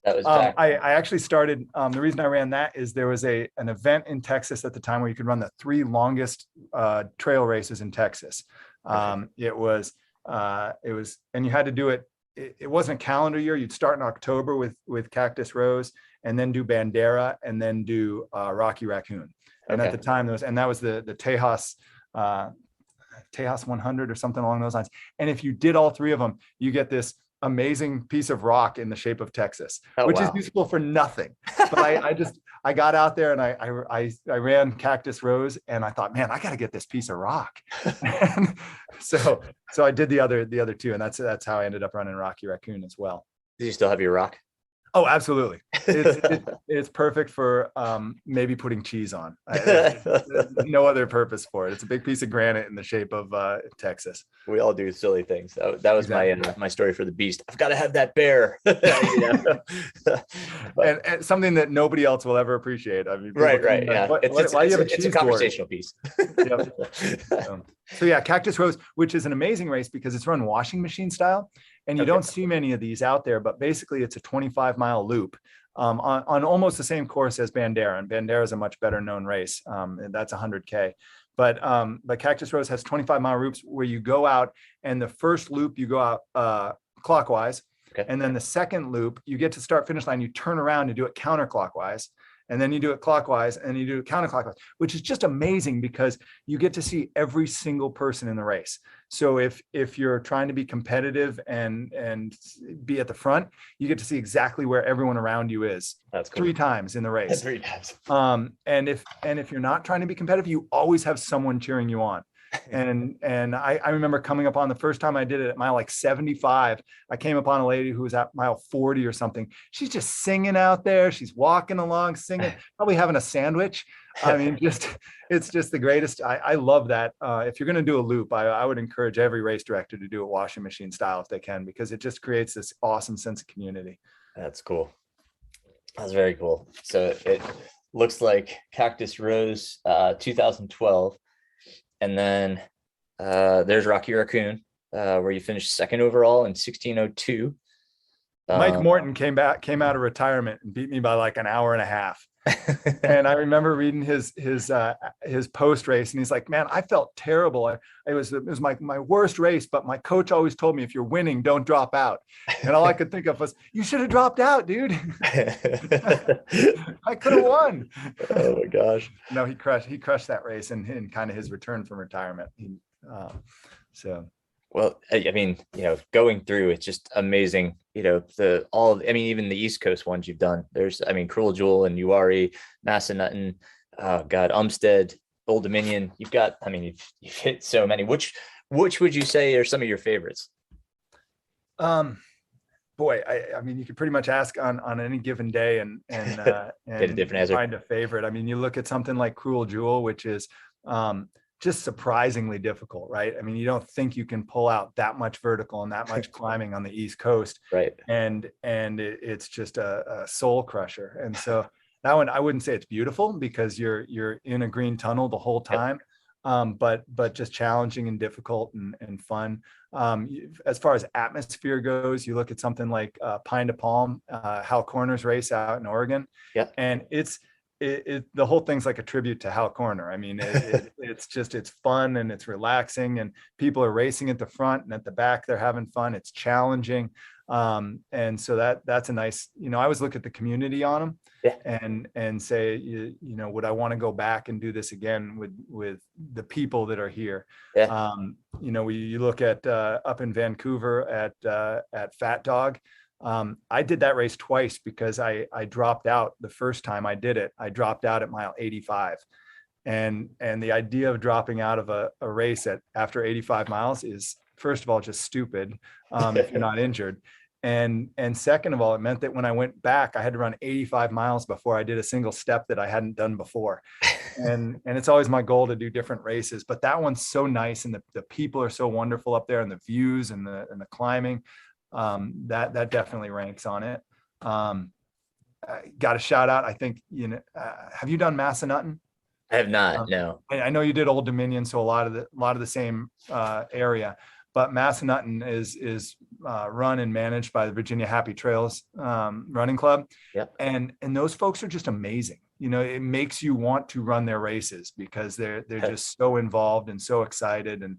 That was back. I actually started, the reason I ran that is there was an event in Texas at the time where you could run the 3 longest trail races in Texas. It was, and you had to do it. It wasn't a calendar year. You'd start in October with Cactus Rose, and then do Bandera, and then do Rocky Raccoon. And at the time that was the Tejas 100 or something along those lines. And if you did all 3 of them, you get this amazing piece of rock in the shape of Texas, which is useful for nothing. But I got out there, and I ran Cactus Rose, and I thought, man, I got to get this piece of rock. And so I did the other 2, and that's how I ended up running Rocky Raccoon as well. Do you still have your rock? Oh, absolutely. It's perfect for maybe putting cheese on. No other purpose for it. It's a big piece of granite in the shape of Texas. We all do silly things. That was exactly my story for the beast. I've got to have that bear. and something that nobody else will ever appreciate. I mean, right. Yeah. Why do you have a cheese it's a conversational piece. Yep. So yeah, Cactus Rose, which is an amazing race because it's run washing machine style. And you don't see many of these out there, but basically it's a 25-mile loop on almost the same course as Bandera. And Bandera is a much better known race. And that's 100K. But Cactus Rose has 25-mile loops where you go out, and the first loop you go out clockwise. Okay. And then the second loop, you get to start finish line, you turn around and do it counterclockwise. And then you do it clockwise, and you do it counterclockwise, which is just amazing because you get to see every single person in the race. So if you're trying to be competitive and be at the front, you get to see exactly where everyone around you is. That's cool. 3 times in the race. 3 times. And if you're not trying to be competitive, you always have someone cheering you on. And I remember coming up on the first time I did it at mile like 75, I came upon a lady who was at mile 40 or something. She's just singing out there. She's walking along, singing, probably having a sandwich. I mean, it's just the greatest. I love that. If you're going to do a loop, I would encourage every race director to do it washing machine style if they can, because it just creates this awesome sense of community. That's cool. That's very cool. So it looks like Cactus Rose 2012. And then there's Rocky Raccoon, where you finished 2nd overall in 16:02. Mike Morton came out of retirement and beat me by like an hour and a half. And I remember reading his post race, and he's like, "Man, I felt terrible. It was my worst race, but my coach always told me if you're winning, don't drop out." And all I could think of was, "You should have dropped out, dude." I could have won. Oh my gosh! No, he crushed that race in kind of his return from retirement. Well, I mean, going through, it's just amazing. Even the East Coast ones you've done. There's, Cruel Jewel and Uwharrie, Massanutten, Umstead, Old Dominion. You've got, you've hit so many. Which would you say are some of your favorites? Boy, you could pretty much ask on any given day and get a different answer. Find a favorite. You look at something like Cruel Jewel, which is just surprisingly difficult, right? You don't think you can pull out that much vertical and that much climbing on the East Coast, right? And it's just a soul crusher. And so that one, I wouldn't say it's beautiful because you're in a green tunnel the whole time, but just challenging and difficult and fun. As far as atmosphere goes, you look at something like Pine to Palm, Hal Corner's race out in Oregon, and the whole thing's like a tribute to Hal Corner. It's fun and it's relaxing, and people are racing at the front and at the back. They're having fun. It's challenging. And so that's a nice, I always look at the community on them Yeah. and say, would I want to go back and do this again with the people that are here? Yeah. You look at up in Vancouver at Fat Dog. I did that race twice because I dropped out the first time I did it. I dropped out at mile 85. And the idea of dropping out of a race after 85 miles is, first of all, just stupid if you're not injured. And second of all, it meant that when I went back, I had to run 85 miles before I did a single step that I hadn't done before. And it's always my goal to do different races, but that one's so nice. And the people are so wonderful up there, and the views and the climbing, that definitely ranks on it. Got a shout out. I think, have you done Massanutten? I have not. No. I know you did Old Dominion, so a lot of the same area. But Massanutten is run and managed by the Virginia Happy Trails Running Club. Yep. And those folks are just amazing. It makes you want to run their races because they're just so involved and so excited. And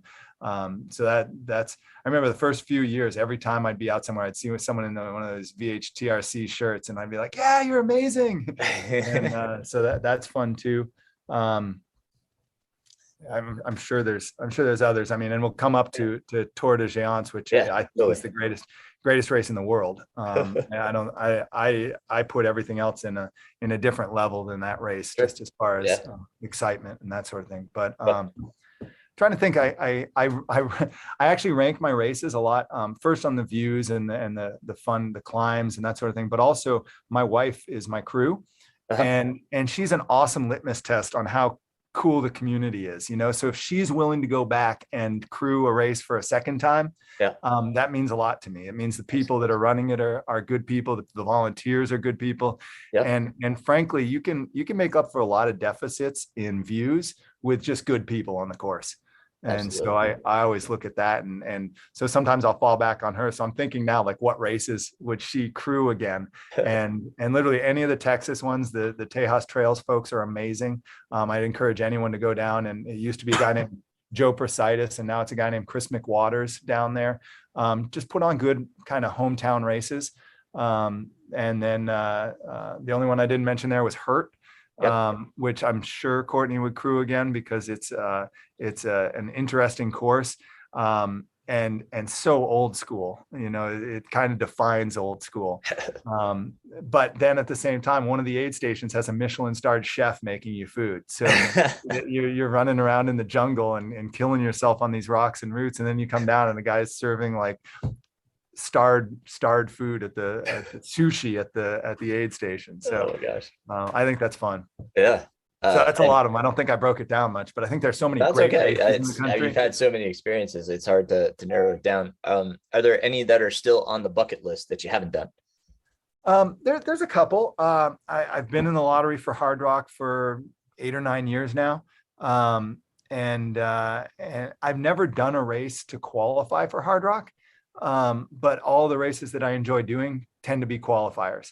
so that's, I remember the first few years, every time I'd be out somewhere, I'd see someone in one of those VHTRC shirts, and I'd be like, yeah, you're amazing. And so that's fun too. I'm sure there's others. I mean, and we'll come up to Tour de Geants, which I think is the greatest race in the world. I put everything else in a different level than that race, just as far as excitement and that sort of thing. But trying to think, I actually rank my races a lot. First on the views and the fun, the climbs and that sort of thing. But also my wife is my crew. And she's an awesome litmus test on how cool the community is, so if she's willing to go back and crew a race for a second time, that means a lot to me. It means the people that are running it are good people, the volunteers are good people. And frankly, you can make up for a lot of deficits in views with just good people on the course. And so I always look at that. And so sometimes I'll fall back on her. So I'm thinking now, like, what races would she crew again? And literally any of the Texas ones, the Tejas Trails folks are amazing. I'd encourage anyone to go down. And it used to be a guy named Joe Presitis, and now it's a guy named Chris McWaters down there. Just put on good kind of hometown races. And then the only one I didn't mention there was Hurt. Which I'm sure Courtney would crew again because it's an interesting course, and so old school. It kind of defines old school. But then at the same time, one of the aid stations has a Michelin-starred chef making you food, so you're running around in the jungle and killing yourself on these rocks and roots, and then you come down and the guy's serving like starred food at the sushi at the aid station. So, oh my gosh, I think that's fun. Yeah. So that's a lot of them. I don't think I broke it down much, but I think there's so many great races in the country. You've had so many experiences. It's hard to narrow it down. Are there any that are still on the bucket list that you haven't done? There's a couple. I've been in the lottery for Hard Rock for 8 or 9 years now. And I've never done a race to qualify for Hard Rock. But all the races that I enjoy doing tend to be qualifiers.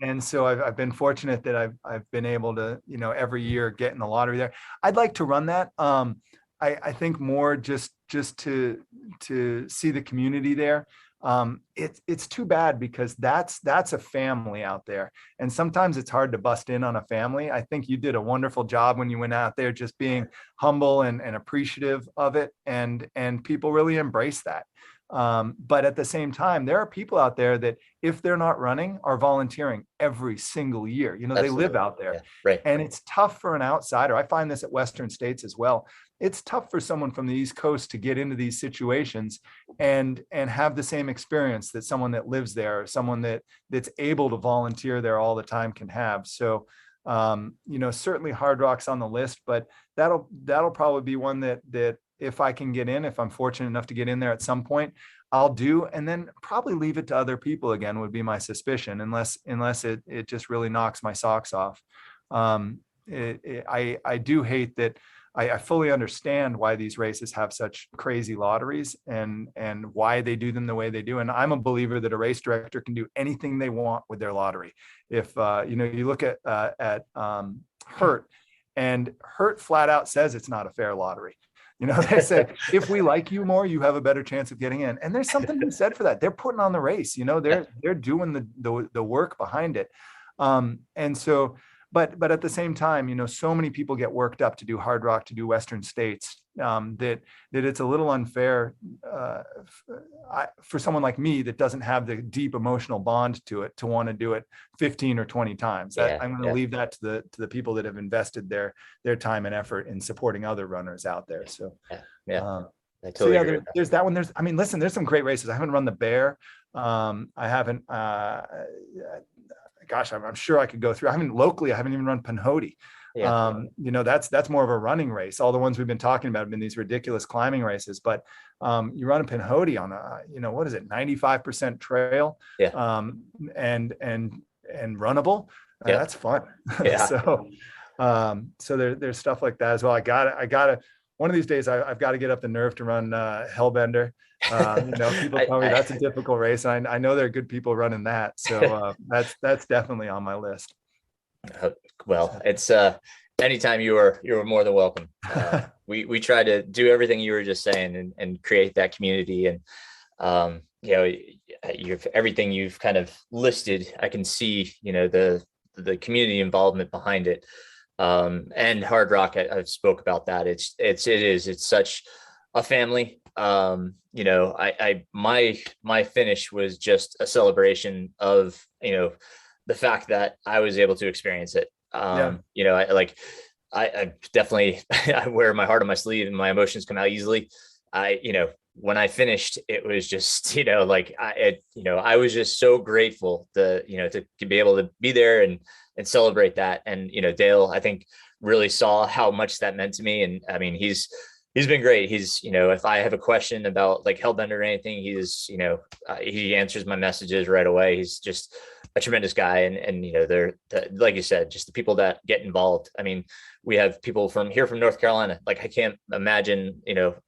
and so I've been fortunate that I've been able to, every year get in the lottery there. I'd like to run that. I think more just to see the community there. It's too bad because that's a family out there. And sometimes it's hard to bust in on a family. I think you did a wonderful job when you went out there, just being humble and appreciative of it. And people really embrace that. But at the same time, there are people out there that if they're not running are volunteering every single year. They live out there. Yeah, right. And it's tough for an outsider. I find this at Western states as well. It's tough for someone from the East Coast to get into these situations and have the same experience that someone that lives there or someone that's able to volunteer there all the time can have. So, certainly Hard Rock's on the list, but that'll probably be one that if I can get in, if I'm fortunate enough to get in there at some point, I'll do, and then probably leave it to other people again would be my suspicion, unless it just really knocks my socks off. I do hate that. I fully understand why these races have such crazy lotteries and why they do them the way they do. And I'm a believer that a race director can do anything they want with their lottery. If you look at Hurt, and Hurt flat out says it's not a fair lottery. They say, if we like you more, you have a better chance of getting in. And there's something to be said for that. They're putting on the race, they're doing the work behind it. And so, but at the same time, so many people get worked up to do Hard Rock, to do Western States, that it's a little unfair for someone like me that doesn't have the deep emotional bond to it to want to do it 15 or 20 times. I'm going to leave that to the people that have invested their time and effort in supporting other runners out there. So I totally agree. There's that one. Listen, there's some great races. I haven't run the Bear. I haven't. Gosh, I'm sure I could go through. I haven't even run Pinhoti. That's more of a running race. All the ones we've been talking about have been these ridiculous climbing races, but you run a Pinhoti on what is it, 95% trail, and runnable. That's fun. So there's stuff like that as well. I gotta one of these days I've got to get up the nerve to run Hellbender. People tell me that's a difficult race, and I know there are good people running that. So that's definitely on my list. Well, it's anytime you are more than welcome. We try to do everything you were just saying and create that community, and everything you've kind of listed. I can see the community involvement behind it. And Hard Rock, I've spoke about that. It's such a family. My finish was just a celebration of, the fact that I was able to experience it. I definitely, I wear my heart on my sleeve and my emotions come out easily. When I finished, it was just, I was just so grateful to be able to be there and celebrate that. And, Dale, I think really saw how much that meant to me. And I mean, he's been great. He's, if I have a question about like Hellbender or anything, he answers my messages right away. He's just a tremendous guy. And they're like you said, just the people that get involved. I mean, we have people from North Carolina. Like, I can't imagine,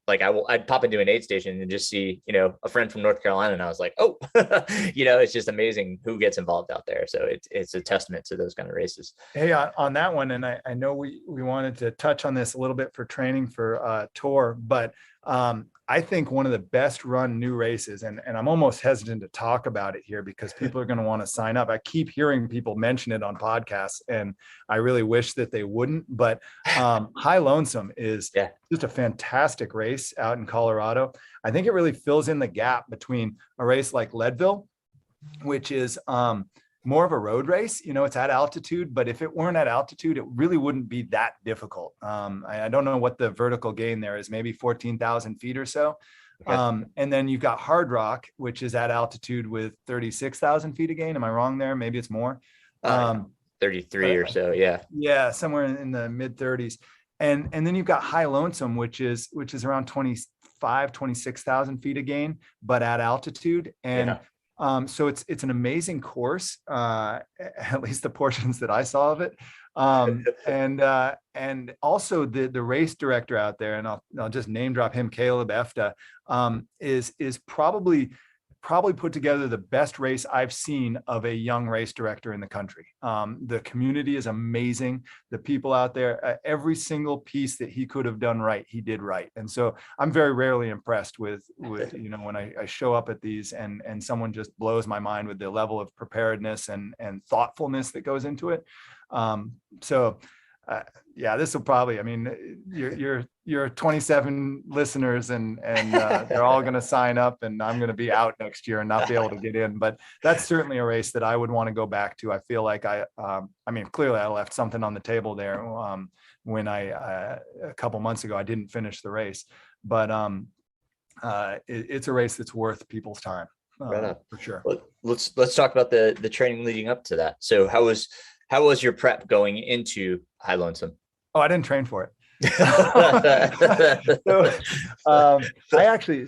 I'd pop into an aid station and just see, a friend from North Carolina. And I was like, oh, it's just amazing who gets involved out there. So it's a testament to those kind of races. Hey, on that one, and I know we wanted to touch on this a little bit for training for tour, but I think one of the best run new races, and I'm almost hesitant to talk about it here because people are going to want to sign up. I keep hearing people mention it on podcasts, and I really wish that they wouldn't. But High Lonesome is just a fantastic race out in Colorado. I think it really fills in the gap between a race like Leadville, which is more of a road race. It's at altitude, but if it weren't at altitude, it really wouldn't be that difficult. I don't know what the vertical gain there is, maybe 14,000 feet or so. Okay. And then you've got Hard Rock, which is at altitude with 36,000 feet a gain. Am I wrong there? Maybe it's more. 33 or so. Yeah. Yeah. Somewhere in the mid 30s. And then you've got High Lonesome, which is around 26,000 feet a gain, but at altitude. And so it's an amazing course, at least the portions that I saw of it. And also the race director out there, and I'll just name drop him, Caleb Efta, is probably put together the best race I've seen of a young race director in the country. The community is amazing. The people out there, every single piece that he could have done right, he did right. And so I'm very rarely impressed with when I show up at these and someone just blows my mind with the level of preparedness and thoughtfulness that goes into it. This will probably, you're 27 listeners and they're all going to sign up, and I'm going to be out next year and not be able to get in. But that's certainly a race that I would want to go back to. I feel like clearly I left something on the table there when a couple months ago, I didn't finish the race, but it's a race that's worth people's time. For sure. Well, let's talk about the training leading up to that. So how was your prep going into High Lonesome? Oh, I didn't train for it.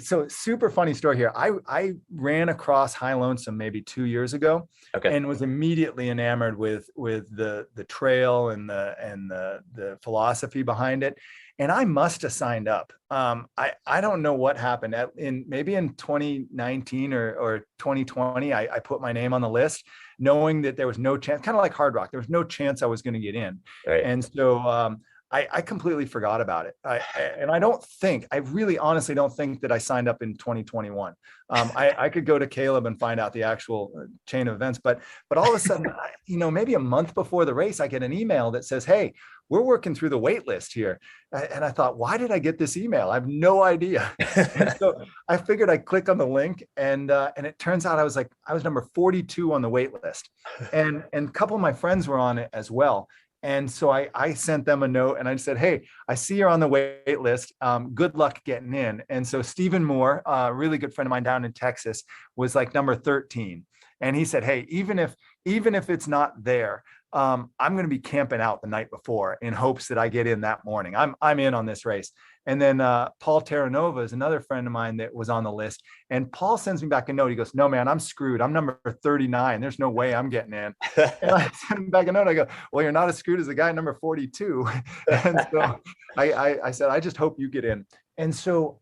So super funny story here. I ran across High Lonesome maybe 2 years ago, and was immediately enamored with the trail and the philosophy behind it. And I must have signed up. I don't know what happened maybe in 2019 or 2020. I put my name on the list, knowing that there was no chance, kind of like Hard Rock. There was no chance I was going to get in. Right. And so I completely forgot about it. And I really honestly don't think that I signed up in 2021. I could go to Caleb and find out the actual chain of events, but all of a sudden, maybe a month before the race, I get an email that says, "Hey, we're working through the wait list here." And I thought, why did I get this email? I have no idea. And so I figured I'd click on the link, and it turns out I was number 42 on the wait list, and a couple of my friends were on it as well. And so I sent them a note and I said, "Hey, I see you're on the wait list. Good luck getting in." And so Stephen Moore, a really good friend of mine down in Texas, was like number 13. And he said, "Hey, even if it's not there, I'm going to be camping out the night before in hopes that I get in that morning. I'm in on this race." And then Paul Terranova is another friend of mine that was on the list. And Paul sends me back a note. He goes, "No, man, I'm screwed. I'm number 39. There's no way I'm getting in." And I sent him back a note. I go, "Well, you're not as screwed as the guy number 42. And so I said, "I just hope you get in." And so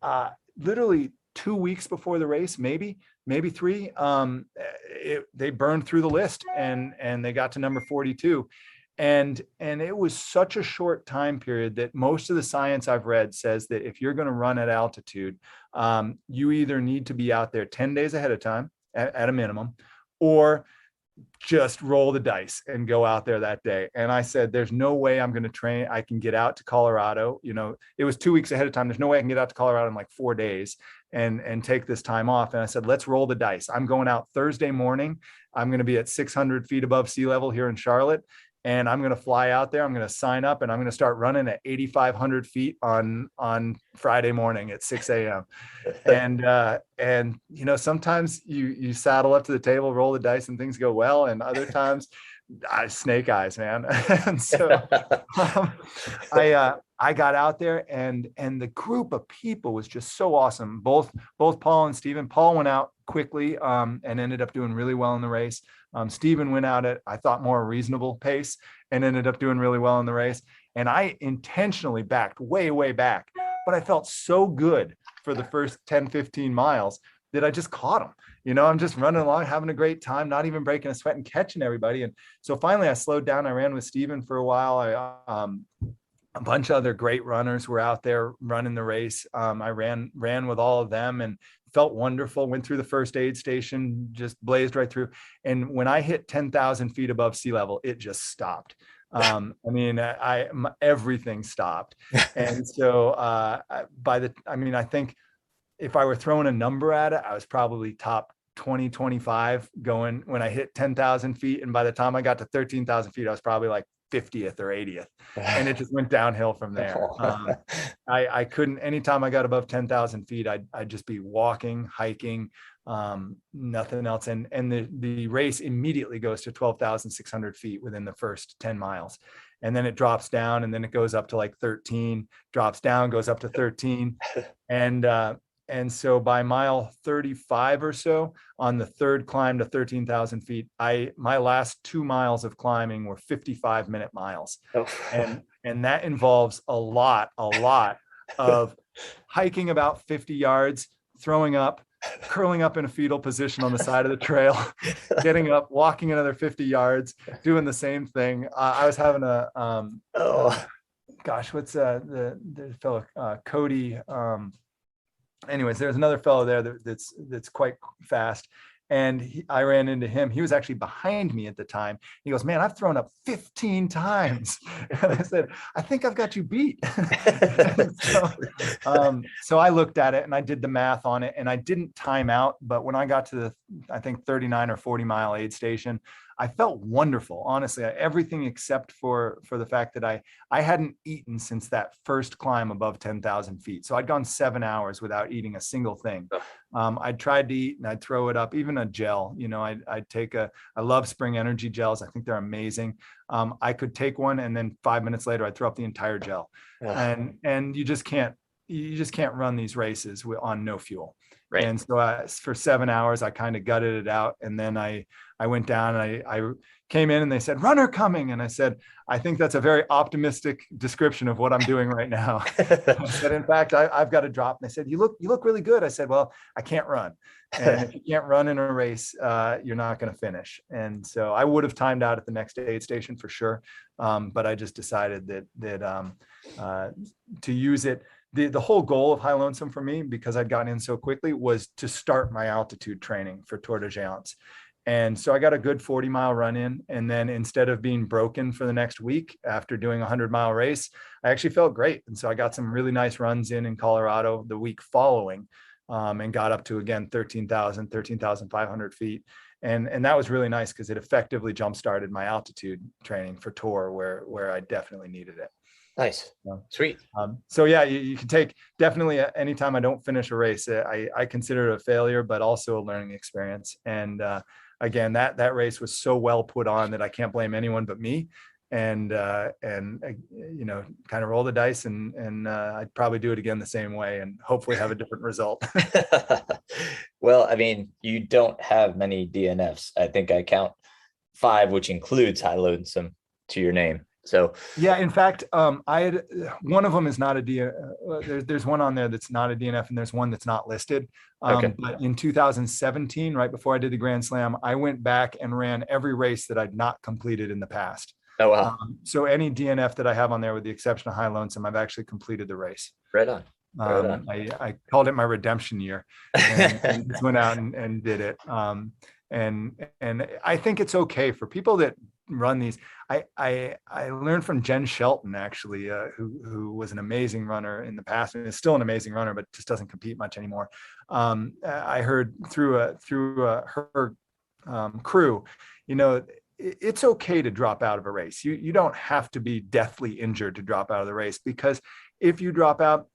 literally 2 weeks before the race, maybe 3, they burned through the list and they got to number 42. And it was such a short time period that most of the science I've read says that if you're going to run at altitude, you either need to be out there 10 days ahead of time at a minimum, or just roll the dice and go out there that day. And I said, "There's no way I'm going to train. I can get out to Colorado. It was 2 weeks ahead of time. There's no way I can get out to Colorado in like 4 days and take this time off." And I said, "Let's roll the dice. I'm going out Thursday morning. I'm going to be at 600 feet above sea level here in Charlotte. And I'm going to fly out there. I'm going to sign up and I'm going to start running at 8,500 feet on Friday morning at 6 a.m. And sometimes you saddle up to the table, roll the dice, and things go well. And other times, snake eyes, man. And so I got out there, and the group of people was just so awesome. Both Paul and Stephen. Paul went out quickly and ended up doing really well in the race. Stephen went out at, I thought, more reasonable pace and ended up doing really well in the race. And I intentionally backed way, way back, but I felt so good for the first 10, 15 miles that I just caught them. I'm just running along, having a great time, not even breaking a sweat and catching everybody. And so finally I slowed down. I ran with Stephen for a while. A bunch of other great runners were out there running the race. I ran with all of them and felt wonderful. Went through the first aid station, just blazed right through. And when I hit 10,000 feet above sea level, it just stopped. Everything stopped. And so I think if I were throwing a number at it, I was probably top 20, 25 going when I hit 10,000 feet. And by the time I got to 13,000 feet, I was probably like 50th or 80th, and it just went downhill from there. I couldn't, anytime I got above 10,000 feet, I'd just be walking, hiking, nothing else. And the race immediately goes to 12,600 feet within the first 10 miles. And then it drops down, and then it goes up to like 13, drops down, goes up to 13. And so by mile 35 or so, on the third climb to 13,000 feet, my last 2 miles of climbing were 55-minute miles. Oh. And that involves a lot of hiking about 50 yards, throwing up, curling up in a fetal position on the side of the trail, getting up, walking another 50 yards, doing the same thing. I was having what's the fellow, Cody, anyways, there's another fellow there that's quite fast. And I ran into him. He was actually behind me at the time. He goes, "Man, I've thrown up 15 times." And I said, "I think I've got you beat." So I looked at it and I did the math on it, and I didn't time out. But when I got to the, I think 39 or 40 mile aid station, I felt wonderful, honestly. Everything except for the fact that I hadn't eaten since that first climb above 10,000 feet. So I'd gone 7 hours without eating a single thing. I'd tried to eat and I'd throw it up, even a gel. I'd take I love Spring Energy gels. I think they're amazing. I could take one and then 5 minutes later I'd throw up the entire gel. And you just can't you just can't run these races on no fuel. Right. And so for 7 hours, I kind of gutted it out. And then I went down and I came in and they said, runner coming. And I said, I think that's a very optimistic description of what I'm doing right now. I said, in fact, I've got to drop. And they said, you look really good. I said, well, I can't run. And if you can't run in a race, you're not going to finish. And so I would have timed out at the next aid station for sure. But I just decided that to use it. The whole goal of High Lonesome for me, because I'd gotten in so quickly, was to start my altitude training for Tour de Geants. And so I got a good 40-mile run in. And then instead of being broken for the next week after doing a 100-mile race, I actually felt great. And so I got some really nice runs in Colorado the week following, and got up to, again, 13,500 feet. And that was really nice because it effectively jump-started my altitude training for Tour, where I definitely needed it. Nice. Sweet. So yeah, you can take definitely anytime I don't finish a race, I consider it a failure, but also a learning experience. And again, that race was so well put on that I can't blame anyone but me. And you know, kind of roll the dice and I'd probably do it again the same way and hopefully have a different result. Well, I mean, you don't have many DNFs. I think I count 5, which includes High Lonesome, to your name. So yeah, in fact, I had one of them is not a DNF. There's one on there that's not a DNF, and there's one that's not listed. Okay. But in 2017, right before I did the Grand Slam, I went back and ran every race that I'd not completed in the past. Oh wow! So any DNF that I have on there, with the exception of High Lonesome, I've actually completed the race. Right on. I called it my redemption year, and just went out and did it. And I think it's okay for people that run these. I learned from Jen Shelton, actually, who was an amazing runner in the past and is still an amazing runner, but just doesn't compete much anymore. I heard through her crew, you know, it's okay to drop out of a race. You don't have to be deathly injured to drop out of the race, because if you drop out,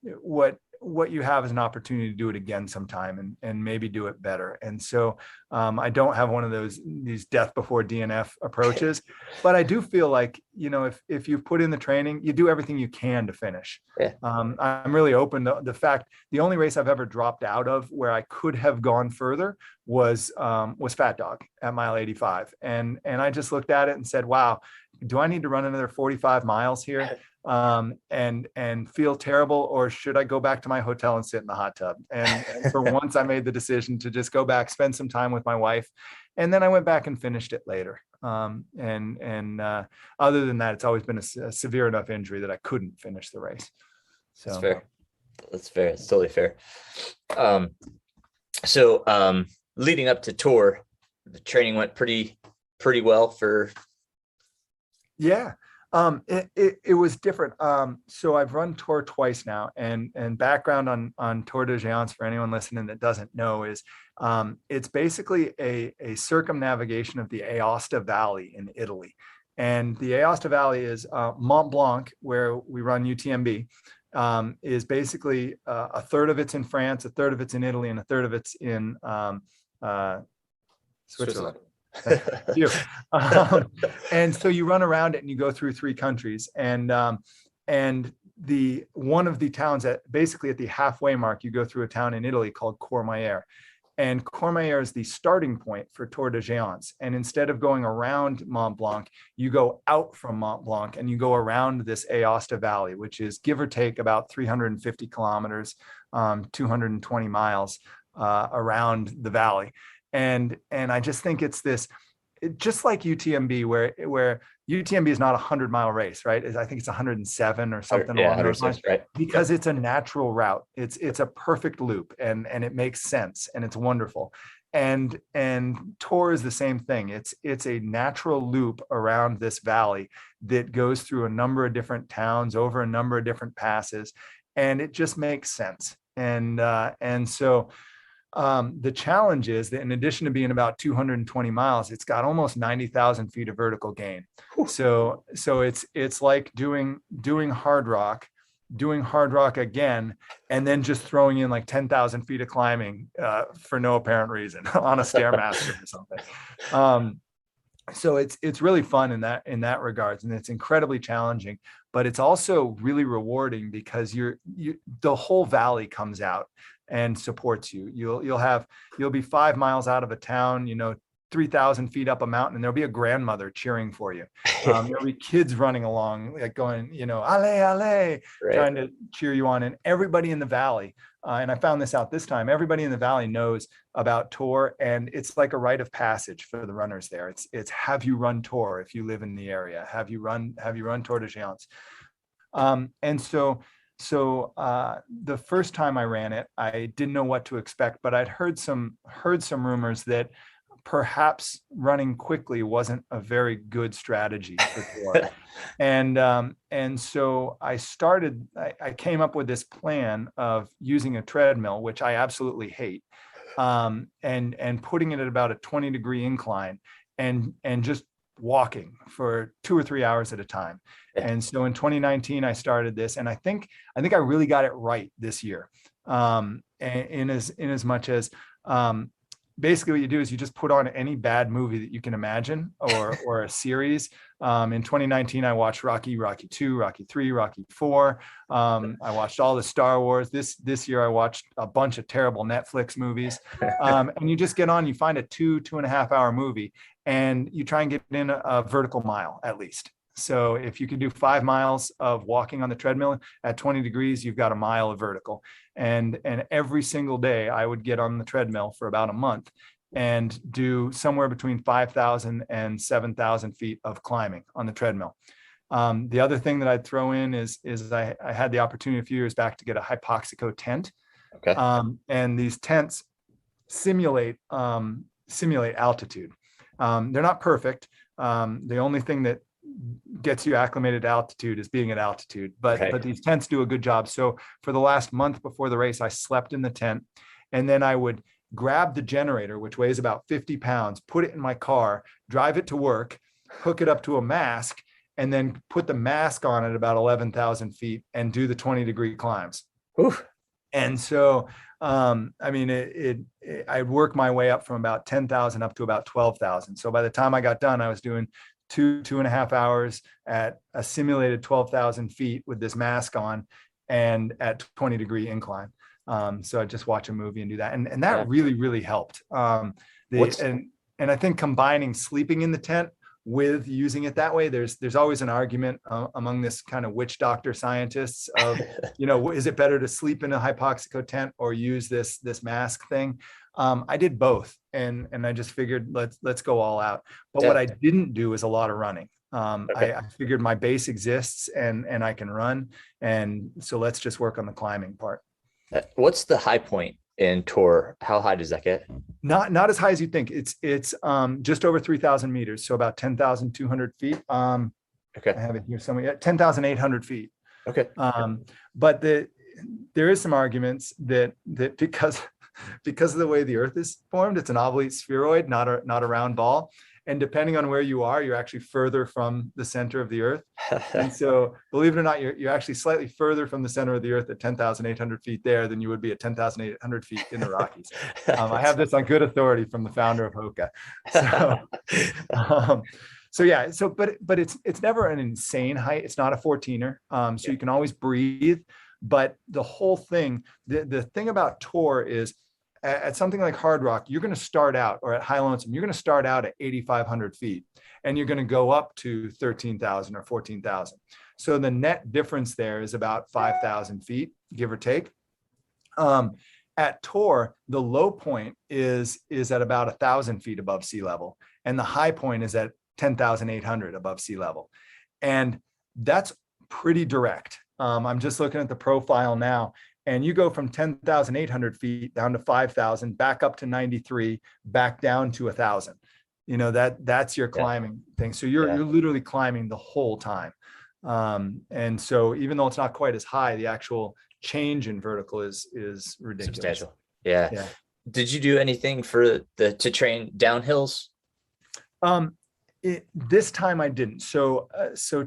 what you have is an opportunity to do it again sometime and maybe do it better. And so I don't have one of these death before DNF approaches, but I do feel like, you know, if you've put in the training, you do everything you can to finish. Yeah. I'm really open to the fact, the only race I've ever dropped out of where I could have gone further was Fat Dog at mile 85. And I just looked at it and said, wow, do I need to run another 45 miles here? And feel terrible, or should I go back to my hotel and sit in the hot tub? And for once I made the decision to just go back, spend some time with my wife. And then I went back and finished it later. Other than that, it's always been a severe enough injury that I couldn't finish the race. So that's fair. That's fair. It's totally fair. So leading up to Tour, the training went pretty well for. Yeah. It was different. So I've run Tour twice now, and background on Tour de Geants for anyone listening that doesn't know is it's basically a circumnavigation of the Aosta Valley in Italy. And the Aosta Valley is Mont Blanc, where we run UTMB, is basically a third of it's in France, a third of it's in Italy, and a third of it's in Switzerland. Thank you. And so you run around it and you go through 3 countries, and the one of the towns basically at the halfway mark, you go through a town in Italy called Courmayeur, and Courmayeur is the starting point for Tour de Géants. And instead of going around Mont Blanc, you go out from Mont Blanc and you go around this Aosta Valley, which is give or take about 350 kilometers, 220 miles around the valley. And I just think it's just like UTMB, where UTMB is not a 100-mile race, right? I think it's 107 or something along those lines, right? Because it's a natural route. It's a perfect loop, and it makes sense, and it's wonderful. And Tour is the same thing. It's a natural loop around this valley that goes through a number of different towns, over a number of different passes, and it just makes sense. And so the challenge is that in addition to being about 220 miles, it's got almost 90,000 feet of vertical gain. So it's like doing hard rock again, and then just throwing in like 10,000 feet of climbing for no apparent reason on a Stairmaster or something. So it's really fun in that regards, and it's incredibly challenging, but it's also really rewarding because the whole valley comes out and supports you. You'll be 5 miles out of a town, 3,000 feet up a mountain, and there'll be a grandmother cheering for you. There'll be kids running along, like going, ale, ale, Right. trying to cheer you on. And everybody in the valley, and I found this out this time, everybody in the valley knows about Tour, and it's like a rite of passage for the runners there. It's have you run Tour if you live in the area? Have you run Tour de Geants? And so the first time I ran it, I didn't know what to expect, but I'd heard some rumors that perhaps running quickly wasn't a very good strategy for Tour. And so I came up with this plan of using a treadmill, which I absolutely hate, and putting it at about a 20-degree incline and just walking for 2 or 3 hours at a time. And so in 2019, I started this, and I think I really got it right this year. In as much as basically what you do is you just put on any bad movie that you can imagine, or a series. In 2019, I watched Rocky 2, Rocky 3, Rocky 4. I watched all the Star Wars. This year, I watched a bunch of terrible Netflix movies. And you just get on, you find a 2.5 hour movie, and you try and get in a vertical mile at least. So if you can do 5 miles of walking on the treadmill at 20 degrees, you've got a mile of vertical. And every single day I would get on the treadmill for about a month and do somewhere between 5,000 and 7,000 feet of climbing on the treadmill. The other thing that I'd throw in is I had the opportunity a few years back to get a hypoxico tent. Okay. And these tents simulate altitude. They're not perfect. The only thing that gets you acclimated to altitude is being at altitude, but these tents do a good job. So for the last month before the race, I slept in the tent, and then I would grab the generator, which weighs about 50 pounds, put it in my car, drive it to work, hook it up to a mask, and then put the mask on at about 11,000 feet and do the 20-degree climbs. Oof. And so, I'd work my way up from about 10,000 up to about 12,000. So by the time I got done, I was doing 2.5 hours at a simulated 12,000 feet with this mask on and at 20-degree incline. So I just watch a movie and do that. And that really, really helped. And I think combining sleeping in the tent with using it that way, there's always an argument among this kind of witch doctor scientists of, is it better to sleep in a hypoxico tent or use this mask thing? I did both, and I just figured let's go all out. But what I didn't do is a lot of running. I figured my base exists and I can run, and so let's just work on the climbing part. What's the high point in Tour? How high does that get? Not as high as you think. It's just over 3,000 meters, so about 10,200 feet. I have it here somewhere. 10,800 feet. Okay. But there is some arguments that because of the way the Earth is formed, it's an oblate spheroid, not a round ball. And depending on where you are, you're actually further from the center of the Earth. And so, believe it or not, you're actually slightly further from the center of the Earth at 10,800 feet there than you would be at 10,800 feet in the Rockies. I have this on good authority from the founder of Hoka. But it's never an insane height. It's not a 14er. So you can always breathe. But the whole thing, the thing about Tour is, at something like Hard Rock, you're going to start out, or at High Lonesome, you're going to start out at 8,500 feet, and you're going to go up to 13,000 or 14,000. So the net difference there is about 5,000 feet, give or take. At Tour, the low point is at about 1,000 feet above sea level, and the high point is at 10,800 above sea level. And that's pretty direct. I'm just looking at the profile now, and you go from 10,800 feet down to 5,000, back up to 93, back down to 1,000. That's your climbing thing. So you're literally climbing the whole time. And so even though it's not quite as high, the actual change in vertical is ridiculous. Substantial. Yeah. Did you do anything to train downhills? This time I didn't. So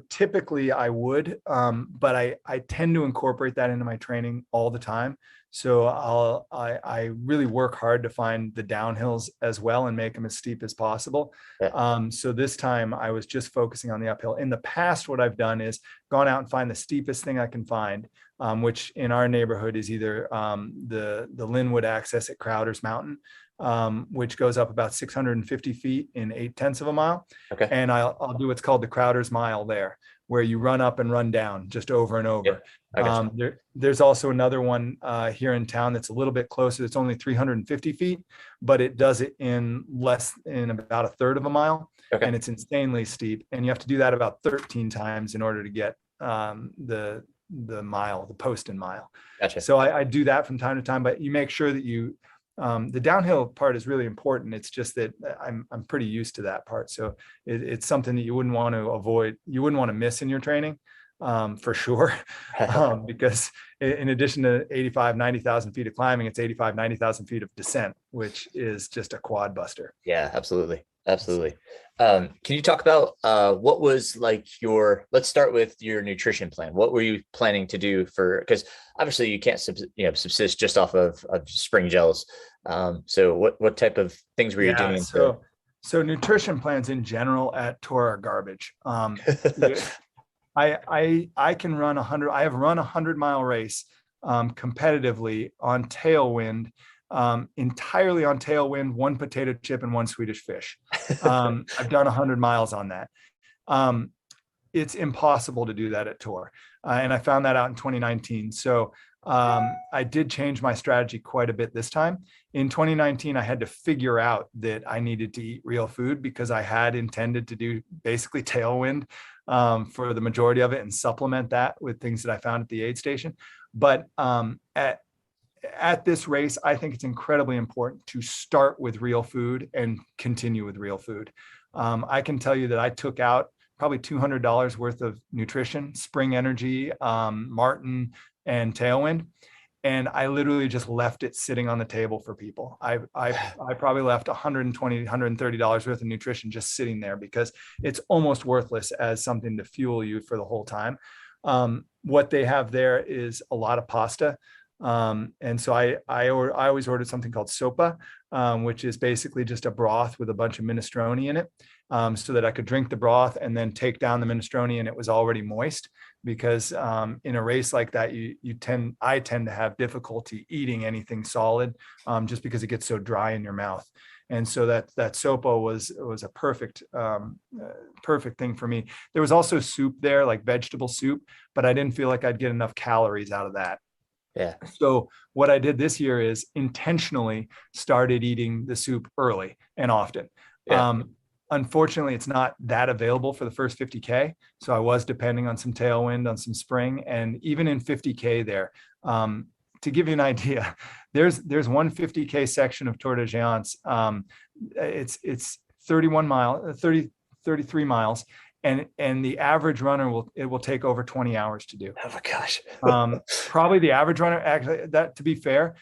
typically I would, but I tend to incorporate that into my training all the time. So I really work hard to find the downhills as well and make them as steep as possible. Yeah. So this time I was just focusing on the uphill. In the past, what I've done is gone out and find the steepest thing I can find, which in our neighborhood is either the Linwood access at Crowder's Mountain, which goes up about 650 feet in 8/10 of a mile. Okay. And I'll do what's called the Crowder's Mile there, where you run up and run down just over and over. Yep. I got you. There's also another one here in town that's a little bit closer. It's only 350 feet, but it does it in about a third of a mile. Okay. And it's insanely steep. And you have to do that about 13 times in order to get the mile, the Poston mile. Gotcha. So I do that from time to time, but you make sure that the downhill part is really important. It's just that I'm pretty used to that part. So it's something that you wouldn't want to avoid. You wouldn't want to miss in your training, for sure. Because in addition to 85, 90,000 feet of climbing, it's 85, 90,000 feet of descent, which is just a quad buster. Yeah, absolutely. Absolutely. Can you talk about what was like let's start with your nutrition plan. What were you planning to do because obviously you can't subsist just off of spring gels. So what type of things were you doing? So nutrition plans in general at Tour are garbage. I can run I have run 100-mile race competitively on tailwind, entirely on tailwind, one potato chip and one Swedish fish. I've done 100 miles on that. It's impossible to do that at Tour. And I found that out in 2019. So I did change my strategy quite a bit this time. In 2019, I had to figure out that I needed to eat real food because I had intended to do basically tailwind for the majority of it and supplement that with things that I found at the aid station. But at this race, I think it's incredibly important to start with real food and continue with real food. I can tell you that I took out probably $200 worth of nutrition, Spring Energy, Martin, and Tailwind. And I literally just left it sitting on the table for people. I probably left $120, $130 worth of nutrition just sitting there because it's almost worthless as something to fuel you for the whole time. What they have there is a lot of pasta. And so I always ordered something called sopa, which is basically just a broth with a bunch of minestrone in it, so that I could drink the broth and then take down the minestrone and it was already moist. Because in a race like that, I tend to have difficulty eating anything solid, just because it gets so dry in your mouth. And so that sopa was a perfect thing for me. There was also soup there, like vegetable soup, but I didn't feel like I'd get enough calories out of that. Yeah. So what I did this year is intentionally started eating the soup early and often. Yeah. Unfortunately, it's not that available for the first 50K. So I was depending on some tailwind, on some spring, and even in 50K there. To give you an idea, there's one 50K section of Tour de Geants. It's 33 miles. And the average runner will take over 20 hours to do. Oh my gosh. Probably the average runner, actually, that to be fair,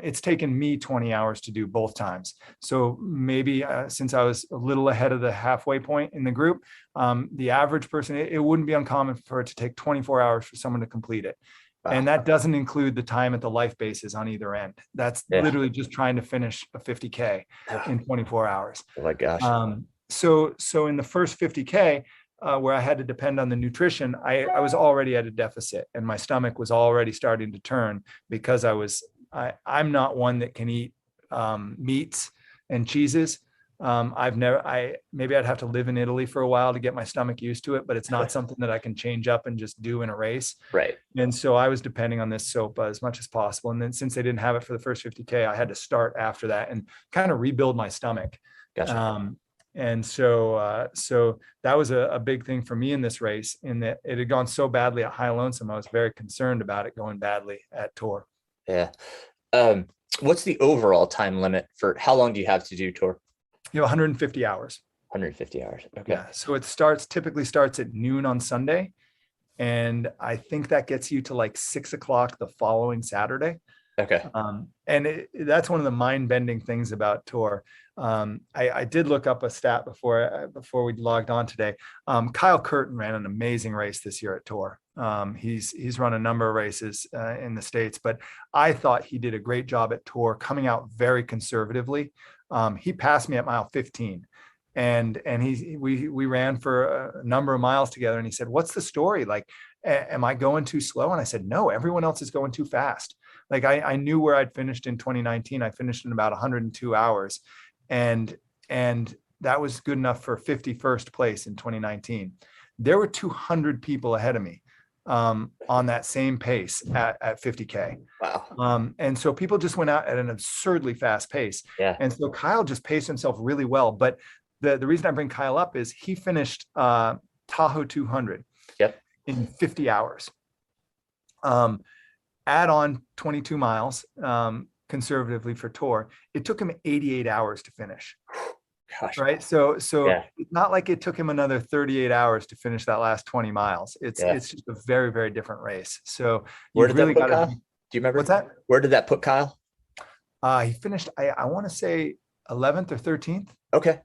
it's taken me 20 hours to do both times. So maybe since I was a little ahead of the halfway point in the group, the average person, it wouldn't be uncommon for it to take 24 hours for someone to complete it. Wow. And that doesn't include the time at the life bases on either end. That's literally just trying to finish a 50K in 24 hours. Oh my gosh. So in the first 50K, where I had to depend on the nutrition, I was already at a deficit and my stomach was already starting to turn because I'm not one that can eat meats and cheeses. Maybe I'd have to live in Italy for a while to get my stomach used to it, but it's not something that I can change up and just do in a race. Right. And so I was depending on this sopa as much as possible. And then since they didn't have it for the first 50K, I had to start after that and kind of rebuild my stomach. Gotcha. And so that was a big thing for me in this race, in that it had gone so badly at High Lonesome. I was very concerned about it going badly at Tour. Yeah. What's the overall time limit for how long do you have to do Tour? You have 150 hours. 150 hours. Okay. Yeah. So it typically starts at noon on Sunday. And I think that gets you to like 6 o'clock the following Saturday. Okay. That's one of the mind-bending things about Tour. I did look up a stat before we logged on today. Kyle Curtin ran an amazing race this year at Tour. He's run a number of races in the States, but I thought he did a great job at Tour, coming out very conservatively. He passed me at mile 15, and we ran for a number of miles together, and he said, "What's the story? Like, am I going too slow?" And I said, "No, everyone else is going too fast." Like, I knew where I'd finished in 2019. I finished in about 102 hours, and that was good enough for 51st place in 2019. There were 200 people ahead of me on that same pace at 50K. Wow. And so people just went out at an absurdly fast pace. Yeah. And so Kyle just paced himself really well. But the reason I bring Kyle up is he finished Tahoe 200 in 50 hours. Add on 22 miles conservatively for Tour. It took him 88 hours to finish. Gosh. Right. So it's not like it took him another 38 hours to finish that last 20 miles. It's just a very, very different race. So where did really that put Kyle? Do you remember? What's that? Where did that put Kyle? He finished, I want to say 11th or 13th. Okay.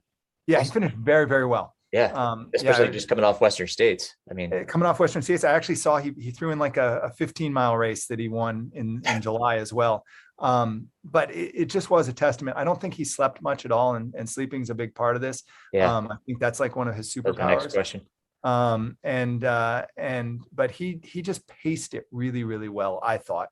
Yeah. Awesome. He finished very, very well. Yeah. Especially just coming off Western States. I mean, coming off Western States, I actually saw he threw in like a 15-mile race that he won in July as well. But it just was a testament. I don't think he slept much at all, and sleeping is a big part of this. Yeah. I think that's like one of his superpowers. Next question. But he just paced it really, really well, I thought.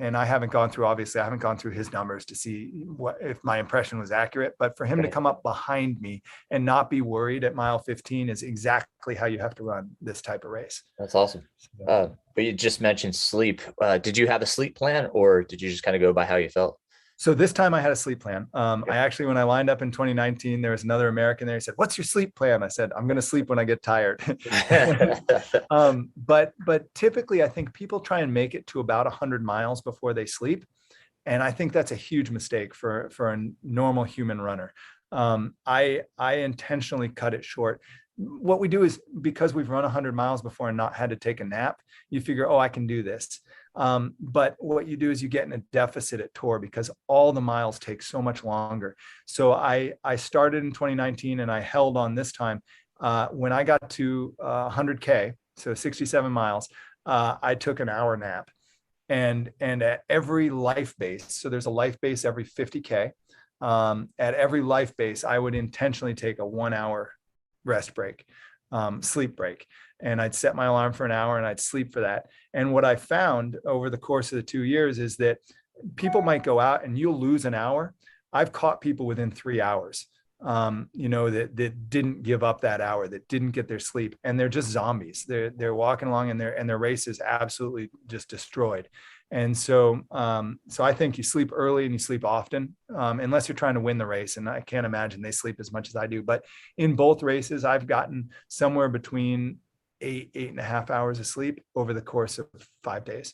And I haven't gone through his numbers to see if my impression was accurate, but for him to come up behind me and not be worried at mile 15 is exactly how you have to run this type of race. That's awesome. But you just mentioned sleep. Did you have a sleep plan, or did you just kind of go by how you felt? So this time I had a sleep plan. I actually, when I lined up in 2019, there was another American there. He said, "What's your sleep plan?" I said, "I'm going to sleep when I get tired." But typically I think people try and make it to about 100 miles before they sleep. And I think that's a huge mistake for a normal human runner. I intentionally cut it short. What we do is, because we've run 100 miles before and not had to take a nap, you figure, oh, I can do this. But what you do is you get in a deficit at Tour because all the miles take so much longer. So I started in 2019 and I held on this time. When I got to 100K, so 67 miles, I took an hour nap. And at every life base, so there's a life base every 50K. At every life base, I would intentionally take a 1 hour rest break, sleep break. And I'd set my alarm for an hour and I'd sleep for that. And what I found over the course of the 2 years is that people might go out and you'll lose an hour. I've caught people within 3 hours, that didn't give up that hour, that didn't get their sleep, and they're just zombies. They're walking along and their race is absolutely just destroyed. And so I think you sleep early and you sleep often, unless you're trying to win the race. And I can't imagine they sleep as much as I do. But in both races, I've gotten somewhere between 8.5 hours of sleep over the course of 5 days.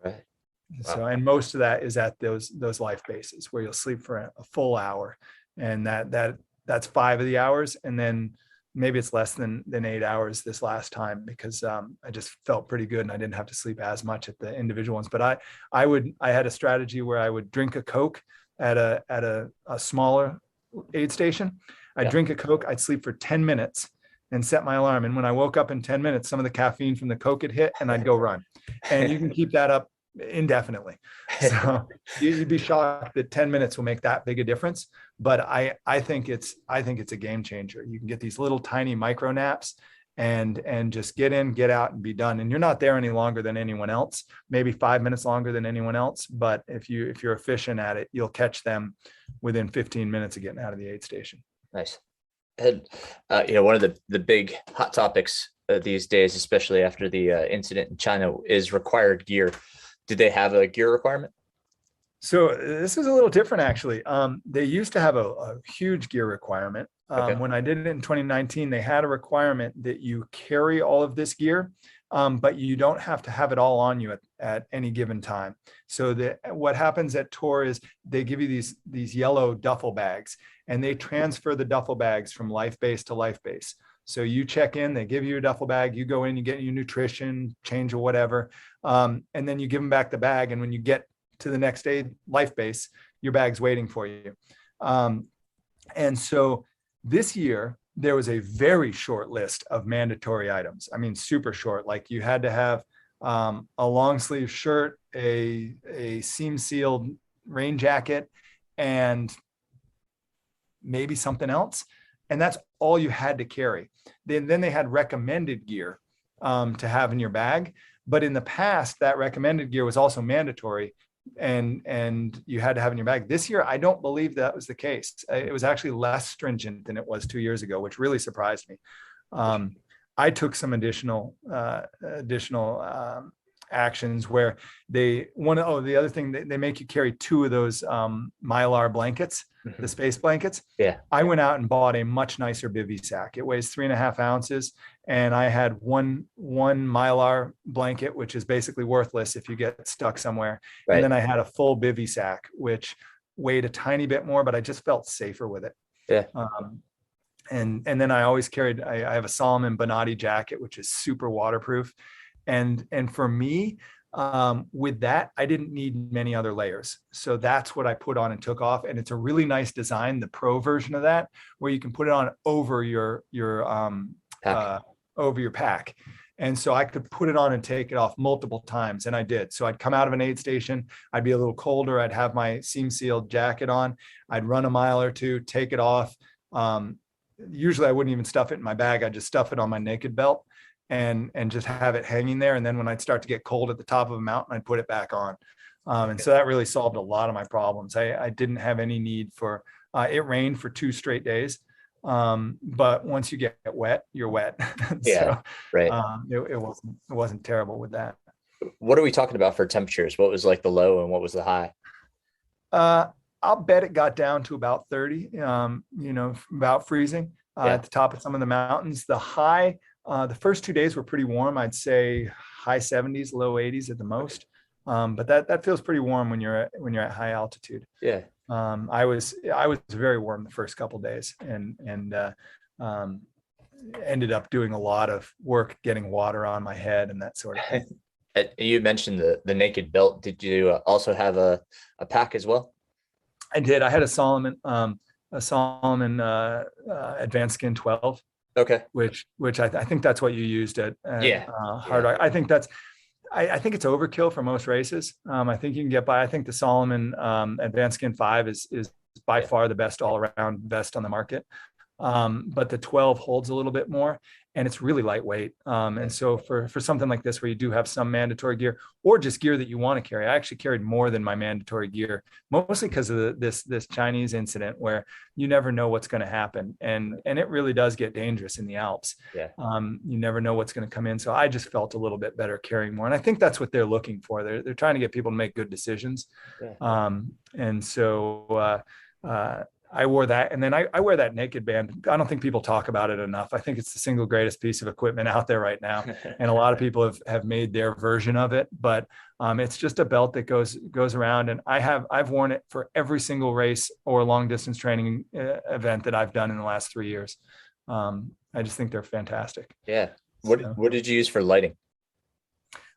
Right. Wow. So, and most of that is at those life bases where you'll sleep for a full hour, and that's 5 of the hours, and then maybe it's less than 8 hours this last time because I just felt pretty good and I didn't have to sleep as much at the individual ones. But I had a strategy where I would drink a Coke at a smaller aid station. I'd drink a Coke, I'd sleep for 10 minutes and set my alarm. And when I woke up in 10 minutes, some of the caffeine from the Coke had hit and I'd go run. And you can keep that up indefinitely. So you'd be shocked that 10 minutes will make that big a difference. But I think it's a game changer. You can get these little tiny micro naps and just get in, get out, and be done. And you're not there any longer than anyone else, maybe 5 minutes longer than anyone else. But if you're efficient at it, you'll catch them within 15 minutes of getting out of the aid station. Nice. And one of the big hot topics these days, especially after the incident in China, is required gear. Did they have a gear requirement? So this is a little different, actually. They used to have a huge gear requirement. When I did it in 2019, they had a requirement that you carry all of this gear, but you don't have to have it all on you at any given time. So what happens at Tour is they give you these yellow duffel bags, and they transfer the duffel bags from life base to life base. So you check in, they give you a duffel bag, you go in, you get your nutrition, change or whatever, and then you give them back the bag. And when you get to the next day life base, your bag's waiting for you. And so this year, there was a very short list of mandatory items. I mean, super short. Like you had to have a long sleeve shirt, a seam sealed rain jacket, and maybe something else. And that's all you had to carry. Then they had recommended gear to have in your bag. But in the past, that recommended gear was also mandatory and you had to have in your bag. This year, I don't believe that was the case. It was actually less stringent than it was 2 years ago, which really surprised me. I took some additional actions where the other thing, they make you carry 2 of those Mylar blankets, the space blankets. Yeah. I went out and bought a much nicer bivy sack. It weighs 3.5 ounces. And I had one Mylar blanket, which is basically worthless if you get stuck somewhere. Right. And then I had a full bivy sack, which weighed a tiny bit more, but I just felt safer with it. Yeah. And then I always carried, I have a Solomon Bonatti jacket, which is super waterproof. And for me, with that, I didn't need many other layers. So that's what I put on and took off. And it's a really nice design, the pro version of that, where you can put it on over your pack. And so I could put it on and take it off multiple times. And I did. So I'd come out of an aid station, I'd be a little colder. I'd have my seam sealed jacket on. I'd run a mile or two, take it off. Usually I wouldn't even stuff it in my bag. I'd just stuff it on my naked belt and just have it hanging there. And then when I'd start to get cold at the top of a mountain, I'd put it back on. And so that really solved a lot of my problems. I didn't have any need for, it rained for 2 straight days. But once you get wet, you're wet. Yeah. So, right. It wasn't terrible with that. What are we talking about for temperatures? What was like the low and what was the high? I'll bet it got down to about 30, about freezing at the top of some of the mountains. The high, the first 2 days were pretty warm. I'd say high 70s, low 80s at the most. But that feels pretty warm when you're at high altitude. Yeah. I was very warm the first couple of days and ended up doing a lot of work getting water on my head and that sort of thing. You mentioned the naked belt. Did you also have a pack as well? I did. I had a Solomon Advanced Skin 12. Okay. Which I think that's what you used at Hard Rock. I think it's overkill for most races. I think you can get by. I think the Solomon Advanced Skin 5 is by far the best all around best on the market. But the 12 holds a little bit more and it's really lightweight. And so for something like this, where you do have some mandatory gear or just gear that you want to carry, I actually carried more than my mandatory gear, mostly because of this Chinese incident where you never know what's going to happen. And it really does get dangerous in the Alps. Yeah. You never know what's going to come in. So I just felt a little bit better carrying more. And I think that's what they're looking for. They're trying to get people to make good decisions. Yeah. And so, I wore that. And then I wear that naked band. I don't think people talk about it enough. I think it's the single greatest piece of equipment out there right now. And a lot of people have made their version of it, but it's just a belt that goes around. And I've worn it for every single race or long distance training event that I've done in the last 3 years. I just think they're fantastic. Yeah. What did you use for lighting?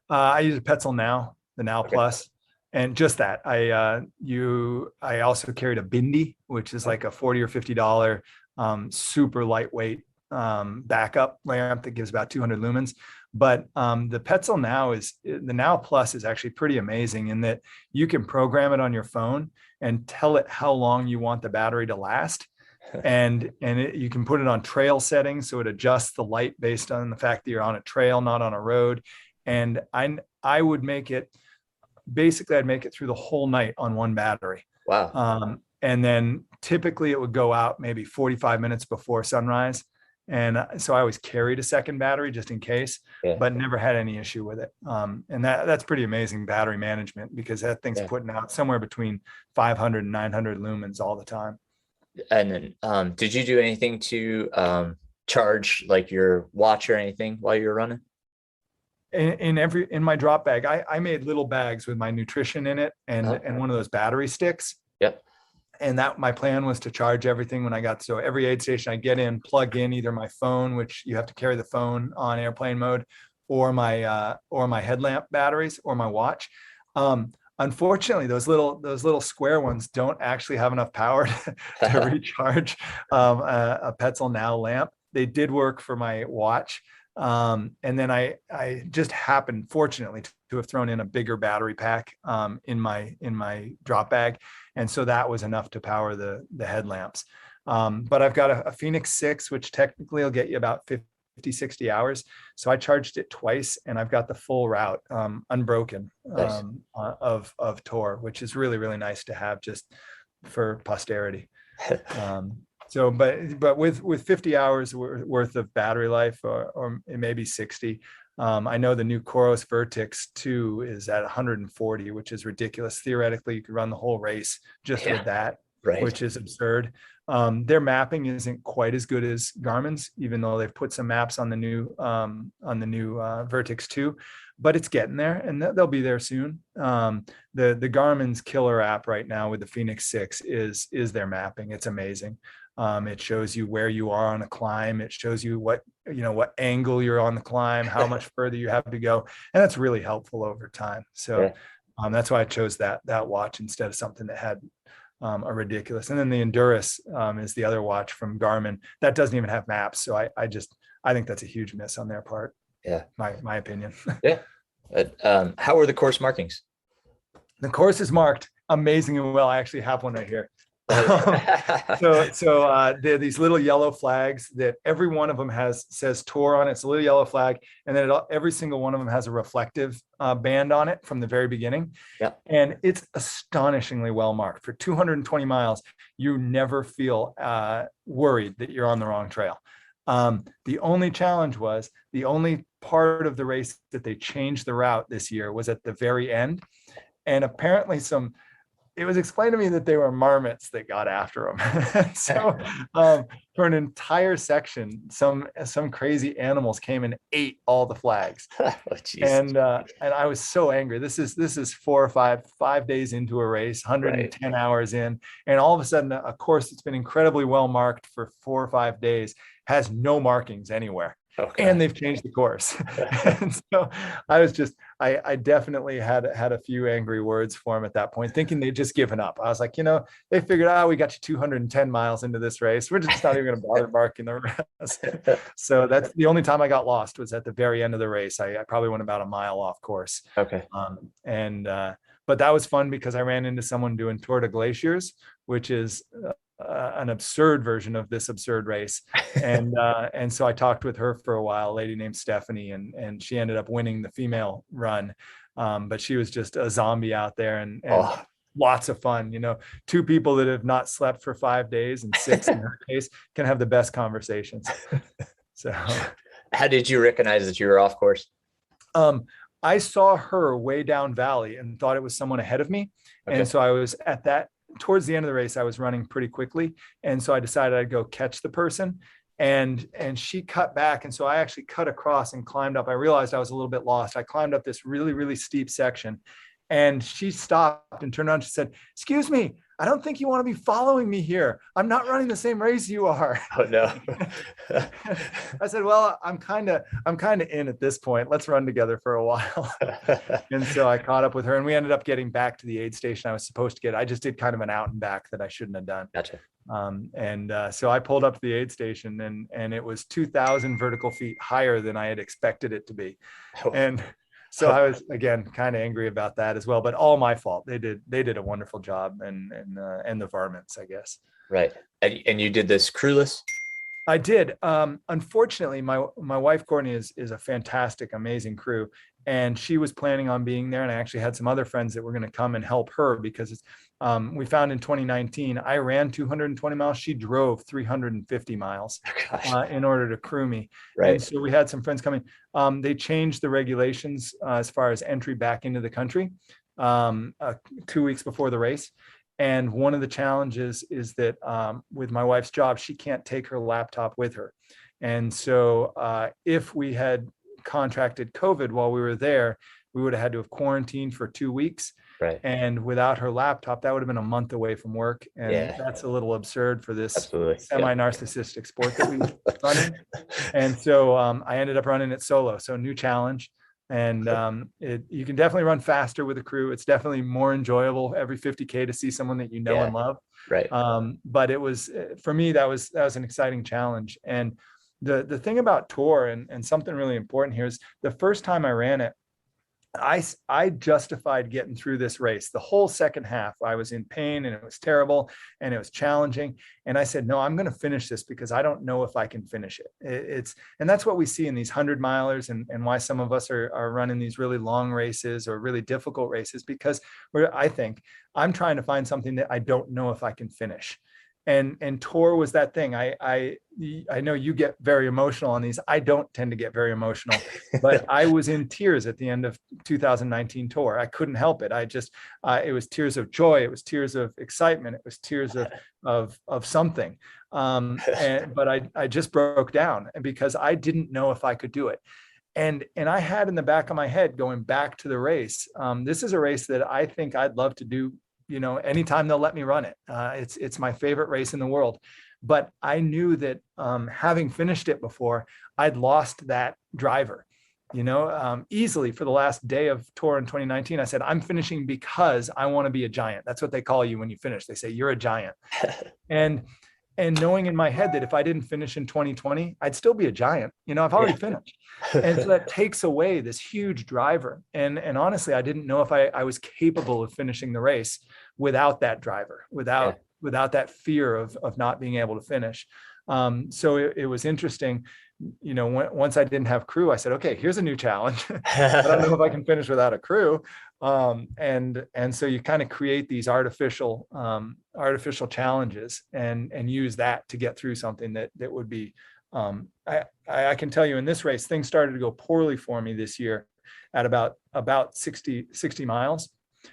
I use a Petzl Now, the Now Plus. And just that, I also carried a Bindi, which is like a $40 or $50 super lightweight backup lamp that gives about 200 lumens. But the Petzl Now the Now Plus is actually pretty amazing in that you can program it on your phone and tell it how long you want the battery to last. And you can put it on trail settings, so it adjusts the light based on the fact that you're on a trail, not on a road. And I would make it. Basically, I'd make it through the whole night on one battery. Wow. And then typically it would go out maybe 45 minutes before sunrise. And so I always carried a second battery just in case, but never had any issue with it. And that's pretty amazing battery management because that thing's putting out somewhere between 500 and 900 lumens all the time. And then did you do anything to charge like your watch or anything while you were running? In my drop bag, I made little bags with my nutrition in it and one of those battery sticks. Yep. And that my plan was to charge everything when I got, so every aid station I get in, plug in either my phone, which you have to carry the phone on airplane mode, or my headlamp batteries or my watch. Unfortunately, those little square ones don't actually have enough power to recharge a Petzl Now lamp. They did work for my watch. And then I just happened, fortunately, to have thrown in a bigger battery pack in my drop bag. And so that was enough to power the headlamps. But I've got a Phoenix 6, which technically will get you about 50, 60 hours. So I charged it twice and I've got the full route unbroken Nice. of Tor, which is really, really nice to have just for posterity. So, but with 50 hours worth of battery life, or it may be 60. I know the new Coros Vertix 2 is at 140, which is ridiculous. Theoretically, you could run the whole race just with that, right. which is absurd. Their mapping isn't quite as good as Garmin's, even though they've put some maps on the new Vertix 2, but it's getting there, and they'll be there soon. The Garmin's killer app right now with the Phoenix 6 is their mapping. It's amazing. It shows you where you are on a climb. It shows you what angle you're on the climb, how much further you have to go. And that's really helpful over time. So that's why I chose that watch instead of something that had a ridiculous. And then the Endurus is the other watch from Garmin that doesn't even have maps. So I think that's a huge miss on their part. Yeah. My opinion. Yeah. How were the course markings? The course is marked amazingly well. I actually have one right here. So they're these little yellow flags that every one of them says Tor on it. It's a little yellow flag, and then every single one of them has a reflective band on it from the very beginning. Yeah. And it's astonishingly well marked. For 220 miles, you never feel worried that you're on the wrong trail. The only challenge was the only part of the race that they changed the route this year was at the very end, and apparently it was explained to me that they were marmots that got after them. So for an entire section, some crazy animals came and ate all the flags. And I was so angry. This is 4 or 5 days into a race, 110 hours in, and all of a sudden a course that's been incredibly well marked for 4 or 5 days has no markings anywhere. And they've changed the course. And so I definitely had a few angry words for him at that point, thinking they'd just given up. I was like, they figured out we got you 210 miles into this race. We're just not even going to bother marking the rest. So that's the only time I got lost was at the very end of the race. I probably went about a mile off course. Okay. But that was fun because I ran into someone doing Tour de Glaciers, which is an absurd version of this absurd race. And so I talked with her for a while, a lady named Stephanie, and she ended up winning the female run. But she was just a zombie out there and lots of fun. 2 people that have not slept for 5 days and 6 in her case can have the best conversations. So how did you recognize that you were off course? I saw her way down valley and thought it was someone ahead of me. Okay. And so I was towards the end of the race, I was running pretty quickly. And so I decided I'd go catch the person, and she cut back. And so I actually cut across and climbed up. I realized I was a little bit lost. I climbed up this really, really steep section, and she stopped and turned around. She said, "Excuse me, I don't think you want to be following me here. I'm not running the same race you are." Oh no. I said, "Well, I'm kind of in at this point. Let's run together for a while." And so I caught up with her, and we ended up getting back to the aid station I was supposed to get. I just did kind of an out and back that I shouldn't have done. Gotcha. So I pulled up to the aid station, and it was 2,000 vertical feet higher than I had expected it to be. And so I was, again, kind of angry about that as well, but all my fault. They did a wonderful job, and the varmints, I guess. Right. And you did this crewless? I did. Unfortunately, my wife, Courtney, is a fantastic, amazing crew. And she was planning on being there. And I actually had some other friends that were going to come and help her because we found in 2019, I ran 220 miles. She drove 350 miles in order to crew me. Right. And so we had some friends coming. They changed the regulations as far as entry back into the country 2 weeks before the race. And one of the challenges is that with my wife's job, she can't take her laptop with her. And so if we had contracted COVID while we were there, we would have had to have quarantined for 2 weeks. Right. And without her laptop, that would have been a month away from work. And that's a little absurd for this semi-narcissistic sport that we run in. And so I ended up running it solo. So new challenge. And you can definitely run faster with a crew. It's definitely more enjoyable every 50K to see someone that you know and love. Right. But it was, for me, that was an exciting challenge. And the thing about Tour, and something really important here, is the first time I ran it, I justified getting through this race. The whole second half, I was in pain and it was terrible and it was challenging. And I said, no, I'm going to finish this because I don't know if I can finish it. And that's what we see in these 100-milers, and why some of us are running these really long races or really difficult races, because I think I'm trying to find something that I don't know if I can finish. And Tour was that thing. I know you get very emotional on these. I don't tend to get very emotional, but I was in tears at the end of 2019 Tour. I couldn't help it. It was tears of joy. It was tears of excitement. It was tears of something. But I just broke down because I didn't know if I could do it. And I had in the back of my head, going back to the race, this is a race that I think I'd love to do, anytime they'll let me run it. It's my favorite race in the world. But I knew that having finished it before, I'd lost that driver, easily. For the last day of Tour in 2019, I said, I'm finishing because I want to be a giant. That's what they call you when you finish. They say, you're a giant. And knowing in my head that if I didn't finish in 2020, I'd still be a giant. I've already finished. And so that takes away this huge driver. And honestly, I didn't know if I was capable of finishing the race without that driver, without that fear of not being able to finish. So it was interesting. Once I didn't have crew, I said, okay, here's a new challenge. I don't know if I can finish without a crew. And so you kind of create these artificial challenges and use that to get through something that would be, I can tell you, in this race, things started to go poorly for me this year at about 60 miles.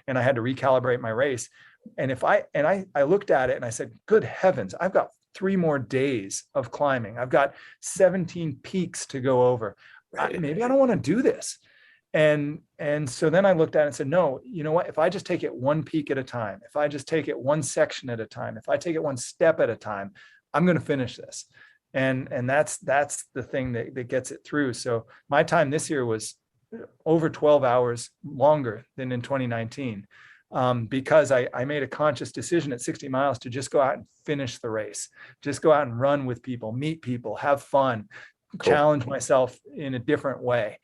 And I had to recalibrate my race. And I looked at it and I said, good heavens, I've got 3 more days of climbing. I've got 17 peaks to go over. Maybe I don't want to do this. And so then I looked at it and said, no, you know what? If I just take it one peak at a time, if I just take it one section at a time, if I take it one step at a time, I'm going to finish this. And that's the thing that gets it through. So my time this year was over 12 hours longer than in 2019. Because I made a conscious decision at 60 miles to just go out and finish the race, just go out and run with people, meet people, have fun, challenge myself in a different way,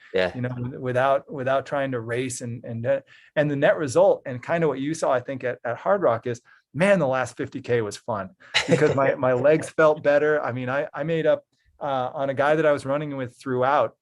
without trying to race. And the net result, and kind of what you saw, I think at Hard Rock, is, man, the last 50K was fun because my legs felt better. I mean, I made up on a guy that I was running with throughout.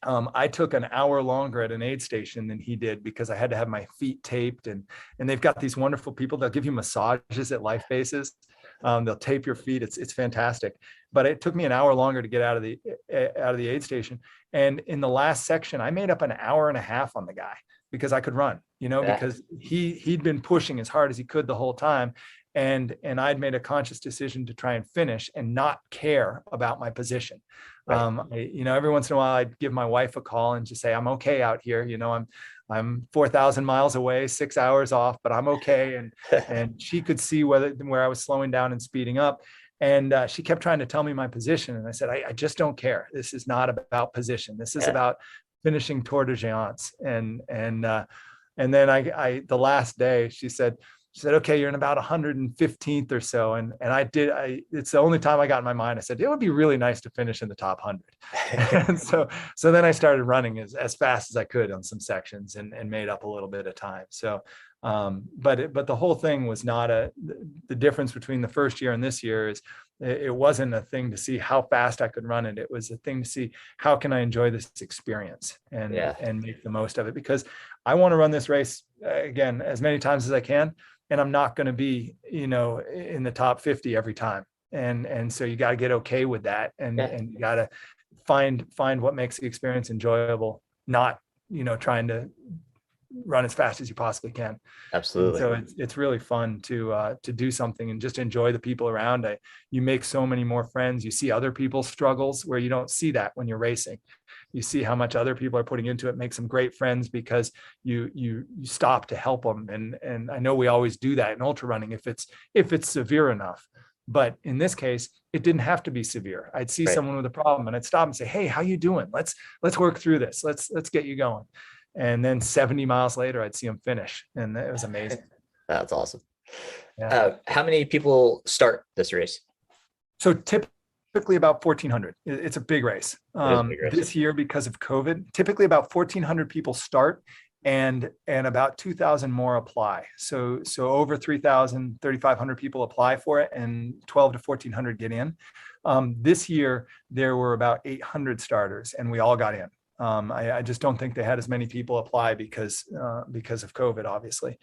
I took an hour longer at an aid station than he did because I had to have my feet taped, and they've got these wonderful people. They'll give you massages at life bases. They'll tape your feet. It's fantastic. But it took me an hour longer to get out of the aid station. And in the last section, I made up an hour and a half on the guy because I could run, because he'd been pushing as hard as he could the whole time. And I'd made a conscious decision to try and finish and not care about my position. Right. Every once in a while I'd give my wife a call and just say, I'm okay out here. I'm 4,000 miles away, 6 hours off, but I'm okay. And she could see where I was slowing down and speeding up. And she kept trying to tell me my position. And I said, I just don't care. This is not about position. This is about finishing Tour de Geants. And then the last day she said, okay, you're in about 115th or so. And it's the only time I got in my mind. I said, it would be really nice to finish in the top 100. And so then I started running as fast as I could on some sections and made up a little bit of time. So, but the whole thing was not the difference between the first year and this year is it wasn't a thing to see how fast I could run it. It was a thing to see how can I enjoy this experience and make the most of it, because I want to run this race again as many times as I can. And I'm not going to be, in the top 50 every time. And so you got to get okay with that. And you got to find what makes the experience enjoyable, not, trying to run as fast as you possibly can. Absolutely. And so it's really fun to do something and just enjoy the people around. You make so many more friends. You see other people's struggles where you don't see that when you're racing. You see how much other people are putting into it, make some great friends because you stop to help them. And I know we always do that in ultra running if it's severe enough. But in this case, it didn't have to be severe. I'd see Right. someone with a problem and I'd stop and say, "Hey, how you doing? Let's work through this. Let's get you going." And then 70 miles later, I'd see them finish, and it was amazing. That's awesome. Yeah. How many people start this race? So typically about 1,400. It's a big race. It is a big race. This year, because of COVID, typically about 1,400 people start, and about 2,000 more apply. So over 3,000, 3,500 people apply for it, and 12 to 1,400 get in. This year, there were about 800 starters, and we all got in. I just don't think they had as many people apply because of COVID, obviously.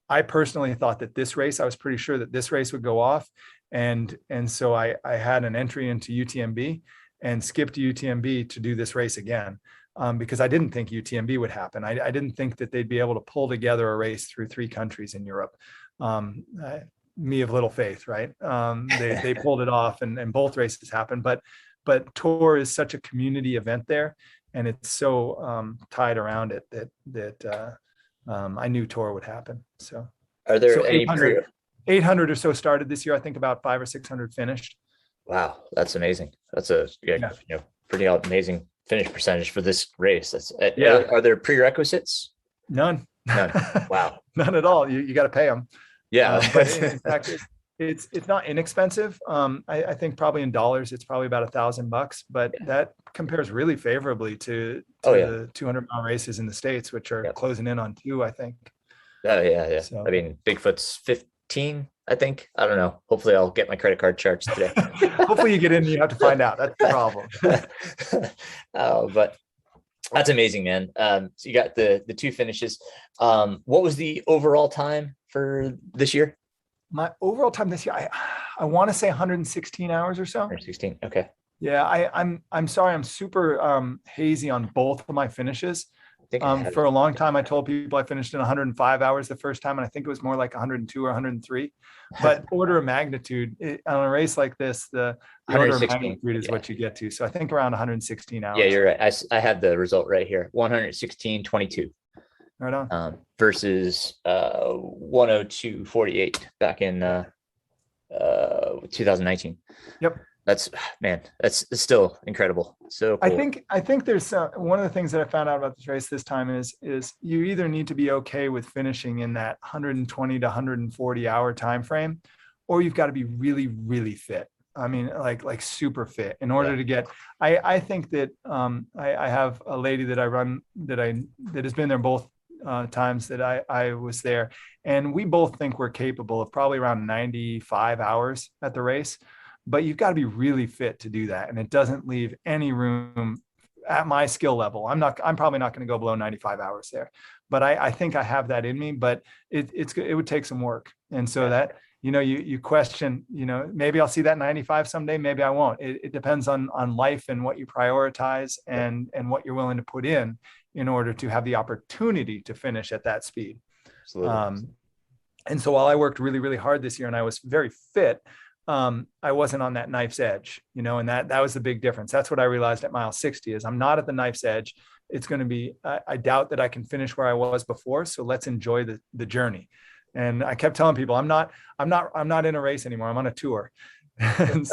I personally thought that this race, I was pretty sure that this race would go off. And so I had an entry into UTMB and skipped UTMB to do this race again, because I didn't think UTMB would happen. I didn't think that they'd be able to pull together a race through 3 countries in Europe. Me of little faith, right? They pulled it off, and both races happened. But Tour is such a community event there, and it's so tied around it that I knew Tour would happen. So Are there so any 800 or so started this year. I think about 500 or 600 finished. Wow, that's amazing. That's a pretty amazing finish percentage for this race. That's Are there prerequisites? None. Wow. None at all. You got to pay them. Yeah. But in fact, it's not inexpensive. I think probably in dollars, it's probably about $1,000, but that compares really favorably to the 200-mile races in the States, which are closing in on 2, I think. Oh yeah. So, I mean, Bigfoot's 15, I think. I don't know. Hopefully I'll get my credit card charged today. Hopefully you get in and you have to find out. That's the problem. But that's amazing, man. So you got the 2 finishes. What was the overall time for this year? My overall time this year, I want to say 116 hours or so. 116. Okay. Yeah, I'm sorry. I'm super hazy on both of my finishes. For a long time, I told people I finished in 105 hours the first time, and I think it was more like 102 or 103. But order of magnitude on a race like this, the order of magnitude is what you get to. So I think around 116 hours. Yeah, you're right. I have the result right here. 116.22. Right on. Versus 102.48 back in 2019. Yep. That's still incredible. So cool. I think there's one of the things that I found out about this race this time is you either need to be okay with finishing in that 120 to 140 hour time frame, or you've got to be really, really fit. I mean, like super fit in order to get. I think that I have a lady that I run that has been there both times that I was there, and we both think we're capable of probably around 95 hours at the race. But you've got to be really fit to do that. And it doesn't leave any room at my skill level. I'm probably not going to go below 95 hours there, but I think I have that in me, but it would take some work. And so that, you question, maybe I'll see that 95 someday, maybe I won't. It depends on life and what you prioritize and what you're willing to put in order to have the opportunity to finish at that speed. Absolutely. And so while I worked really, really hard this year and I was very fit, I wasn't on that knife's edge, and that was the big difference. That's what I realized at mile 60 is I'm not at the knife's edge. It's going to be, I doubt that I can finish where I was before. So let's enjoy the journey. And I kept telling people, I'm not in a race anymore. I'm on a tour. And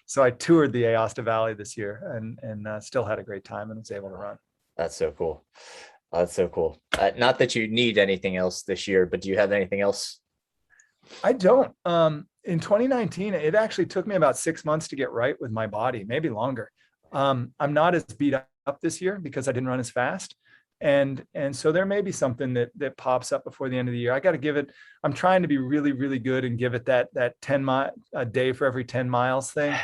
so I toured the Aosta Valley this year and still had a great time and was able to run. That's so cool. That's so cool. Not that you need anything else this year, but do you have anything else? I don't. In 2019, it actually took me about 6 months to get right with my body, maybe longer. I'm not as beat up this year because I didn't run as fast. And so there may be something that pops up before the end of the year. I got to give it, I'm trying to be really, really good and give it that 10 mile a day for every 10 miles thing.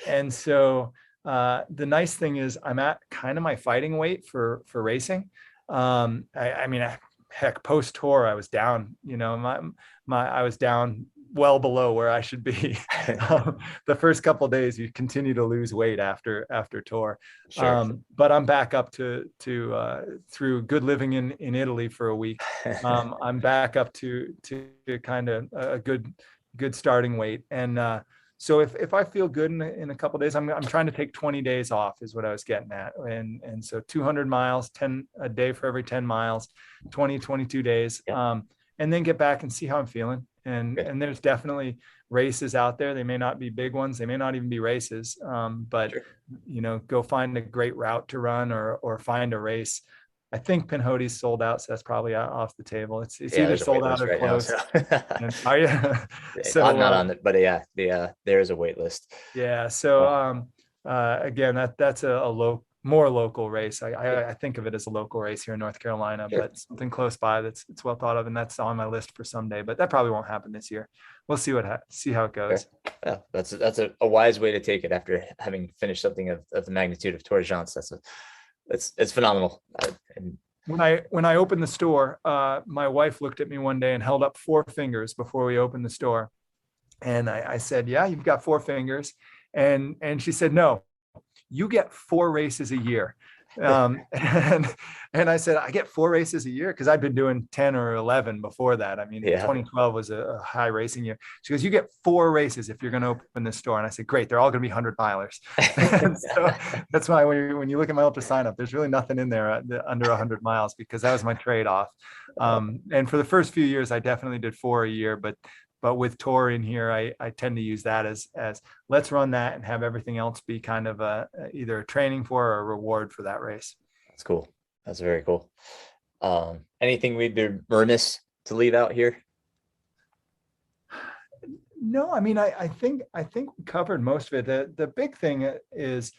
And so the nice thing is I'm at kind of my fighting weight for racing. I mean, heck, post tour, I was down, I was down well below where I should be. The first couple of days, you continue to lose weight after tour. Sure. But I'm back up to through good living in Italy for a week. I'm back up to kind of a good starting weight. And so if I feel good in a couple of days, I'm trying to take 20 days off is what I was getting at. And so 200 miles, 10 a day for every 10 miles, 22 days. Yeah. And then get back and see how I'm feeling. And there's definitely races out there. They may not be big ones. They may not even be races. But Sure. go find a great route to run or find a race. I think Pinhody's sold out, so that's probably off the table. It's either There's a wait sold out list or right now. close. So And are you? I'm So not on it, but there is a wait list. yeah. So again, that's a more local race. I think of it as a local race here in North Carolina, Sure. but something close by it's well thought of, and that's on my list for someday. But that probably won't happen this year. We'll see see how it goes. Yeah, that's a wise way to take it after having finished something of the magnitude of Tour de Geants. It's phenomenal. And When I opened the store, my wife looked at me one day and held up 4 fingers before we opened the store, and I said, "Yeah, you've got 4 fingers," and she said, "No, you get 4 races a year." And I said, "I get 4 races a year?" Because I'd been doing 10 or 11 before that. I mean, 2012 was a high racing year. She goes, "You get 4 races if you're going to open this store." And I said, "Great, they're all going to be 100 milers." And so that's why when you look at my ultra sign up, there's really nothing in there under 100 miles, because that was my trade-off. And for the first few years, I definitely did 4 a year, but with Tour in here, I tend to use that as let's run that and have everything else be kind of either a training for or a reward for that race. That's cool. That's very cool. Anything we'd be remiss to leave out here? No, I mean, I think we covered most of it. The big thing is,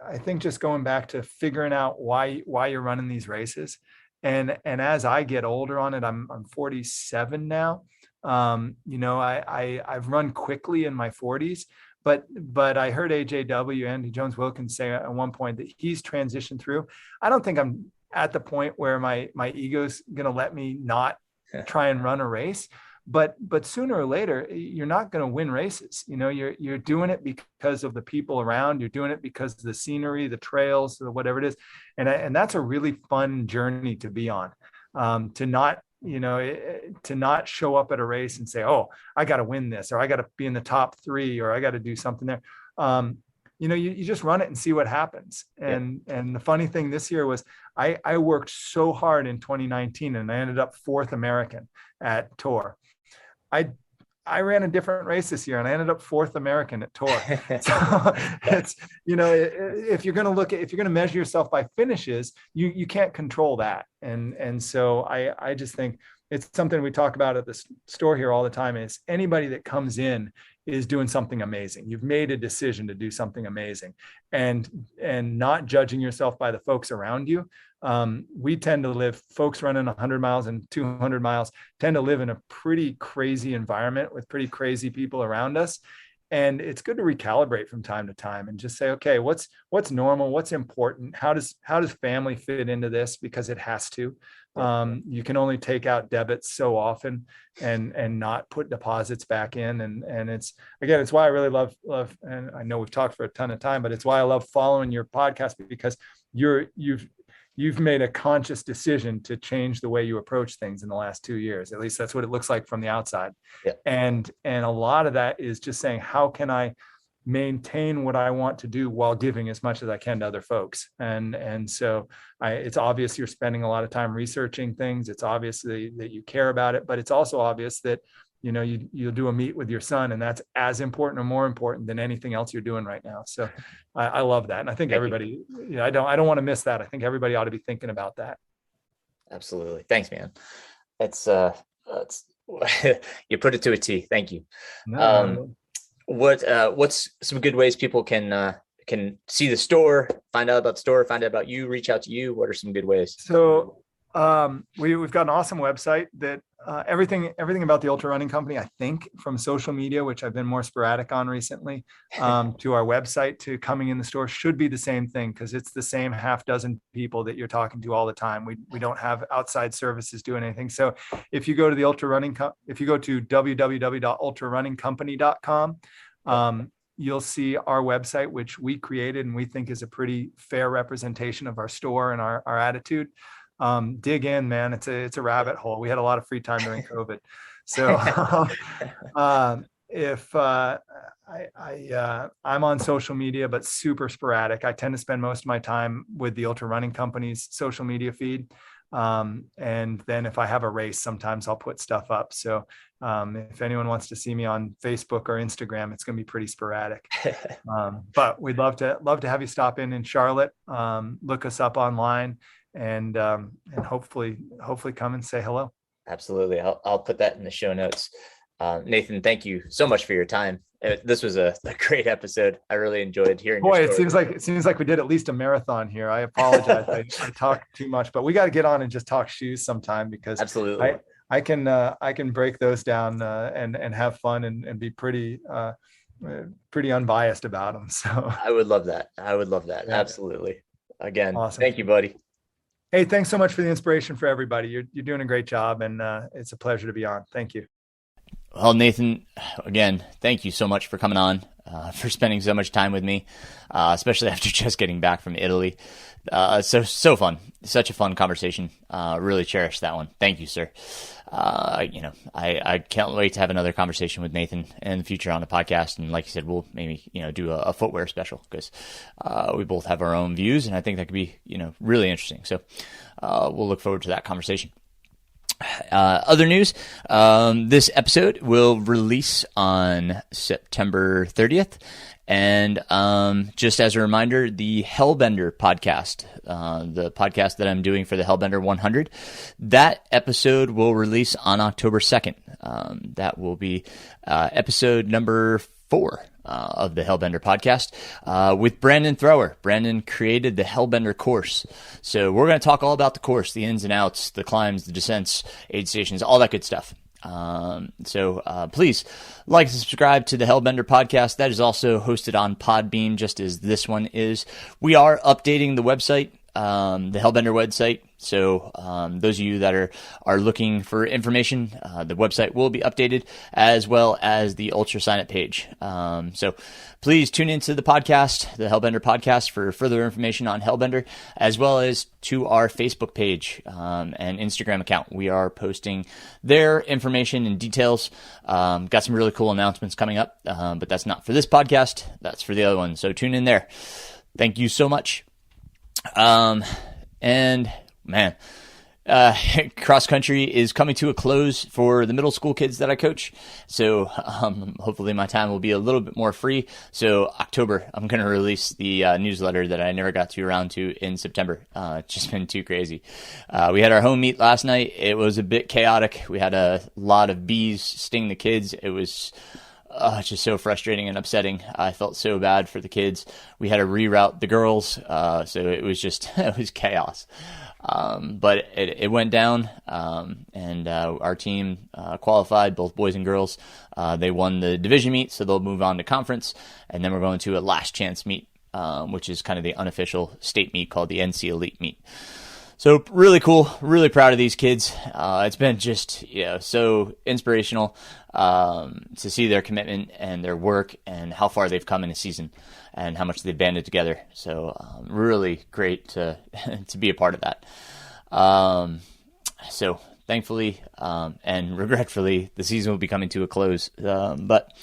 I think, just going back to figuring out why you're running these races. And as I get older on it, I'm 47 now. I've run quickly in my 40s, but I heard AJW, Andy Jones Wilkins, say at one point that he's transitioned through. I don't think I'm at the point where my ego's going to let me not try and run a race. But sooner or later, you're not going to win races. You're doing it because of the people around. You're doing it because of the scenery, the trails, or whatever it is. And that's a really fun journey to be on. To not show up at a race and say, "Oh, I got to win this," or "I got to be in the top 3," or "I got to do something there." You just run it and see what happens. And the funny thing this year was I worked so hard in 2019, and I ended up 4th American at Tour. I ran a different race this year, and I ended up 4th American at Tour. So it's, if you're going to measure yourself by finishes, you can't control that. And so I just think it's something we talk about at the store here all the time, is anybody that comes in is doing something amazing. You've made a decision to do something amazing, and not judging yourself by the folks around you. We tend to live, folks running 100 miles and 200 miles tend to live in a pretty crazy environment with pretty crazy people around us. And it's good to recalibrate from time to time and just say, okay, what's normal? What's important? How does family fit into this? Because it has to. You can only take out debits so often and not put deposits back in. And it's why I really love, and I know we've talked for a ton of time, but it's why I love following your podcast, because you've made a conscious decision to change the way you approach things in the last 2 years. At least that's what it looks like from the outside. Yeah. And a lot of that is just saying, how can I maintain what I want to do while giving as much as I can to other folks? And so it's obvious you're spending a lot of time researching things. It's obvious that you care about it, but it's also obvious that you'll do a meet with your son, and that's as important or more important than anything else you're doing right now. So I love that. And I think everybody, I don't want to miss that. I think everybody ought to be thinking about that. Absolutely. Thanks, man. It's you put it to a T. Thank you. No. What's some good ways people can see the store, find out about the store, find out about you, reach out to you? What are some good ways? So we've got an awesome website that everything about the Ultra Running Company, I think, from social media, which I've been more sporadic on recently, to our website, to coming in the store, should be the same thing, because it's the same half dozen people that you're talking to all the time. We don't have outside services doing anything. So if you go to if you go to www.ultrarunningcompany.com, you'll see our website, which we created and we think is a pretty fair representation of our store and our attitude. Dig in, man. It's a rabbit hole. We had a lot of free time during COVID. So if I'm on social media, but super sporadic. I tend to spend most of my time with the Ultra Running Company's social media feed. And then if I have a race, sometimes I'll put stuff up. So if anyone wants to see me on Facebook or Instagram, it's going to be pretty sporadic. But we'd love to have you stop in Charlotte, look us up online, and hopefully come and say hello. Absolutely. I'll put that in the show notes. Nathan, thank you so much for your time. This was a great episode. I really enjoyed hearing. Boy, it seems like we did at least a marathon here. I apologize. I talk too much, but we got to get on and just talk shoes sometime, because absolutely I can break those down and have fun and be pretty unbiased about them. So I would love that. Yeah. Absolutely. Again, awesome. Thank you, buddy. Hey, thanks so much for the inspiration for everybody. You're doing a great job, and it's a pleasure to be on. Thank you. Well, Nathan, again, thank you so much for coming on, for spending so much time with me, especially after just getting back from Italy. So fun. Such a fun conversation. Really cherish that one. Thank you, sir. I can't wait to have another conversation with Nathan in the future on the podcast. And like you said, we'll maybe, do a footwear special, because we both have our own views, and I think that could be, really interesting. So we'll look forward to that conversation. Other news, this episode will release on September 30th. And just as a reminder, the Hellbender podcast, the podcast that I'm doing for the Hellbender 100, that episode will release on October 2nd. That will be episode number 4 of the Hellbender podcast with Brandon Thrower. Brandon created the Hellbender course. So we're going to talk all about the course, the ins and outs, the climbs, the descents, aid stations, all that good stuff. So please like and subscribe to the Hellbender podcast. That is also hosted on Podbean, just as this one is. We are updating the website, the Hellbender website. So those of you that are looking for information, the website will be updated, as well as the Ultra Sign Up page. So please tune into the podcast, the Hellbender podcast, for further information on Hellbender, as well as to our Facebook page and Instagram account. We are posting their information and details. Got some really cool announcements coming up, but that's not for this podcast. That's for the other one. So tune in there. Thank you so much. And man, cross country is coming to a close for the middle school kids that I coach. So hopefully my time will be a little bit more free. So October, I'm going to release the newsletter that I never got to around to in September. It's just been too crazy. We had our home meet last night. It was a bit chaotic. We had a lot of bees sting the kids. It was just so frustrating and upsetting. I felt so bad for the kids. We had to reroute the girls. So it was just, it was chaos. But it went down, and our team qualified, both boys and girls. They won the division meet, so they'll move on to conference, and then we're going to a last chance meet, which is kind of the unofficial state meet called the NC Elite meet. So really cool, really proud of these kids. It's been just so inspirational to see their commitment and their work and how far they've come in a season and how much they've banded together. So really great to be a part of that. So thankfully and regretfully, the season will be coming to a close. But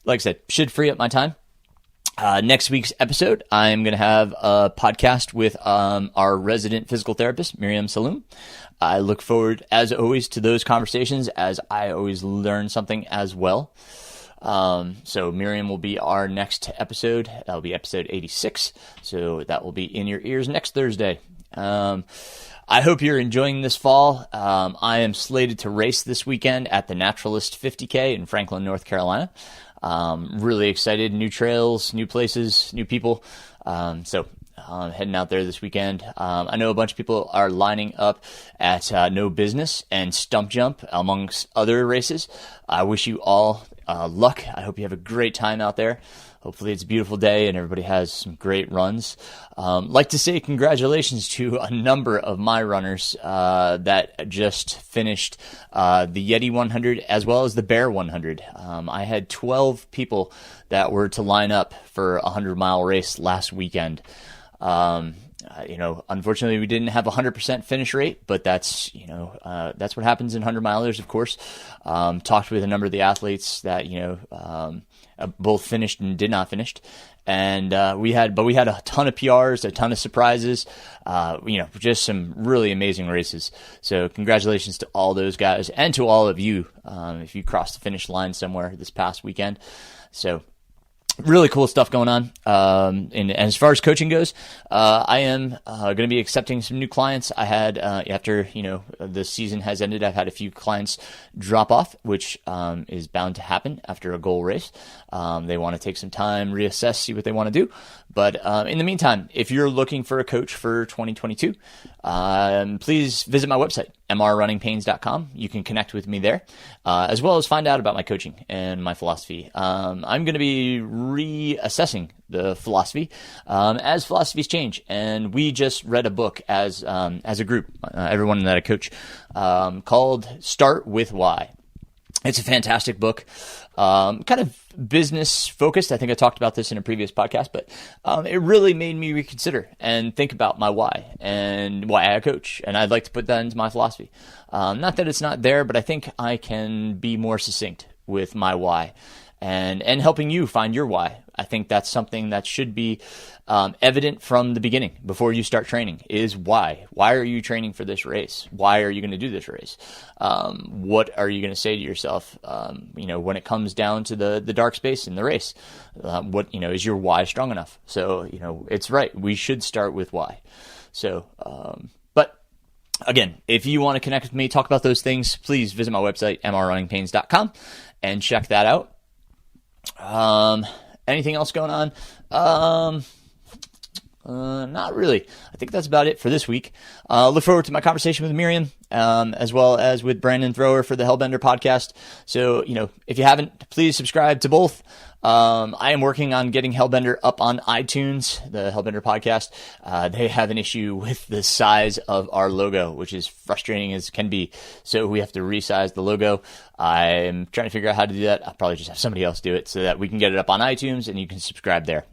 like I said, should free up my time. Next week's episode, I'm going to have a podcast with our resident physical therapist, Miriam Saloom. I look forward, as always, to those conversations, as I always learn something as well. So Miriam will be our next episode. That'll be episode 86. So that will be in your ears next Thursday. I hope you're enjoying this fall. I am slated to race this weekend at the Naturalist 50K in Franklin, North Carolina. Really excited. New trails, new places, new people. So heading out there this weekend. I know a bunch of people are lining up at No Business and Stump Jump, amongst other races. I wish you all luck. I hope you have a great time out there. Hopefully it's a beautiful day and everybody has some great runs. Like to say congratulations to a number of my runners that just finished the Yeti 100 as well as the Bear 100. I had 12 people that were to line up for a 100-mile race last weekend. Unfortunately we didn't have 100% finish rate, but that's what happens in 100 milers, of course. Talked with a number of the athletes that, both finished and did not finish. And we had a ton of PRs, a ton of surprises, just some really amazing races. So congratulations to all those guys and to all of you if you crossed the finish line somewhere this past weekend. So really cool stuff going on. And as far as coaching goes, I am going to be accepting some new clients. I had, after, the season has ended, I've had a few clients drop off, which is bound to happen after a goal race. They want to take some time, reassess, see what they want to do. But in the meantime, if you're looking for a coach for 2022, please visit my website, mrrunningpains.com. You can connect with me there, as well as find out about my coaching and my philosophy. I'm going to be reassessing the philosophy as philosophies change. And we just read a book as a group, everyone that I coach, called Start With Why. It's a fantastic book, kind of business focused. I think I talked about this in a previous podcast, but it really made me reconsider and think about my why and why I coach. And I'd like to put that into my philosophy. Not that it's not there, but I think I can be more succinct with my why and helping you find your why. I think that's something that should be evident from the beginning before you start training is why. Why are you training for this race? Why are you going to do this race? What are you going to say to yourself, when it comes down to the dark space in the race? Is your why strong enough? So, it's right. We should start with why. So, but again, if you want to connect with me, talk about those things, please visit my website, mrrunningpains.com, and check that out. Anything else going on? Not really. I think that's about it for this week. Look forward to my conversation with Miriam, as well as with Brandon Thrower for the Hellbender podcast. So, if you haven't, please subscribe to both. I am working on getting Hellbender up on iTunes, the Hellbender podcast. They have an issue with the size of our logo, which is frustrating as can be. So we have to resize the logo. I'm trying to figure out how to do that. I'll probably just have somebody else do it so that we can get it up on iTunes and you can subscribe there.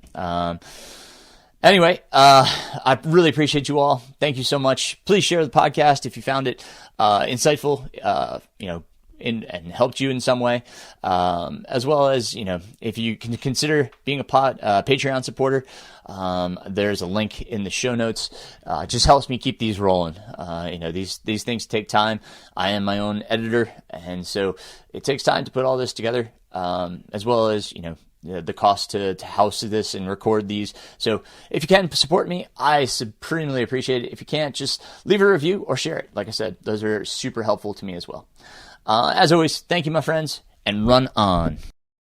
Anyway, I really appreciate you all. Thank you so much. Please share the podcast if you found it insightful, and helped you in some way, as well as, if you can consider being a Patreon supporter. There's a link in the show notes. It just helps me keep these rolling. These things take time. I am my own editor, and so it takes time to put all this together, as well as, the cost to house this and record these. So if you can support me, I supremely appreciate it. If you can't, just leave a review or share it. Like I said, those are super helpful to me as well. As always, thank you, my friends, and run on.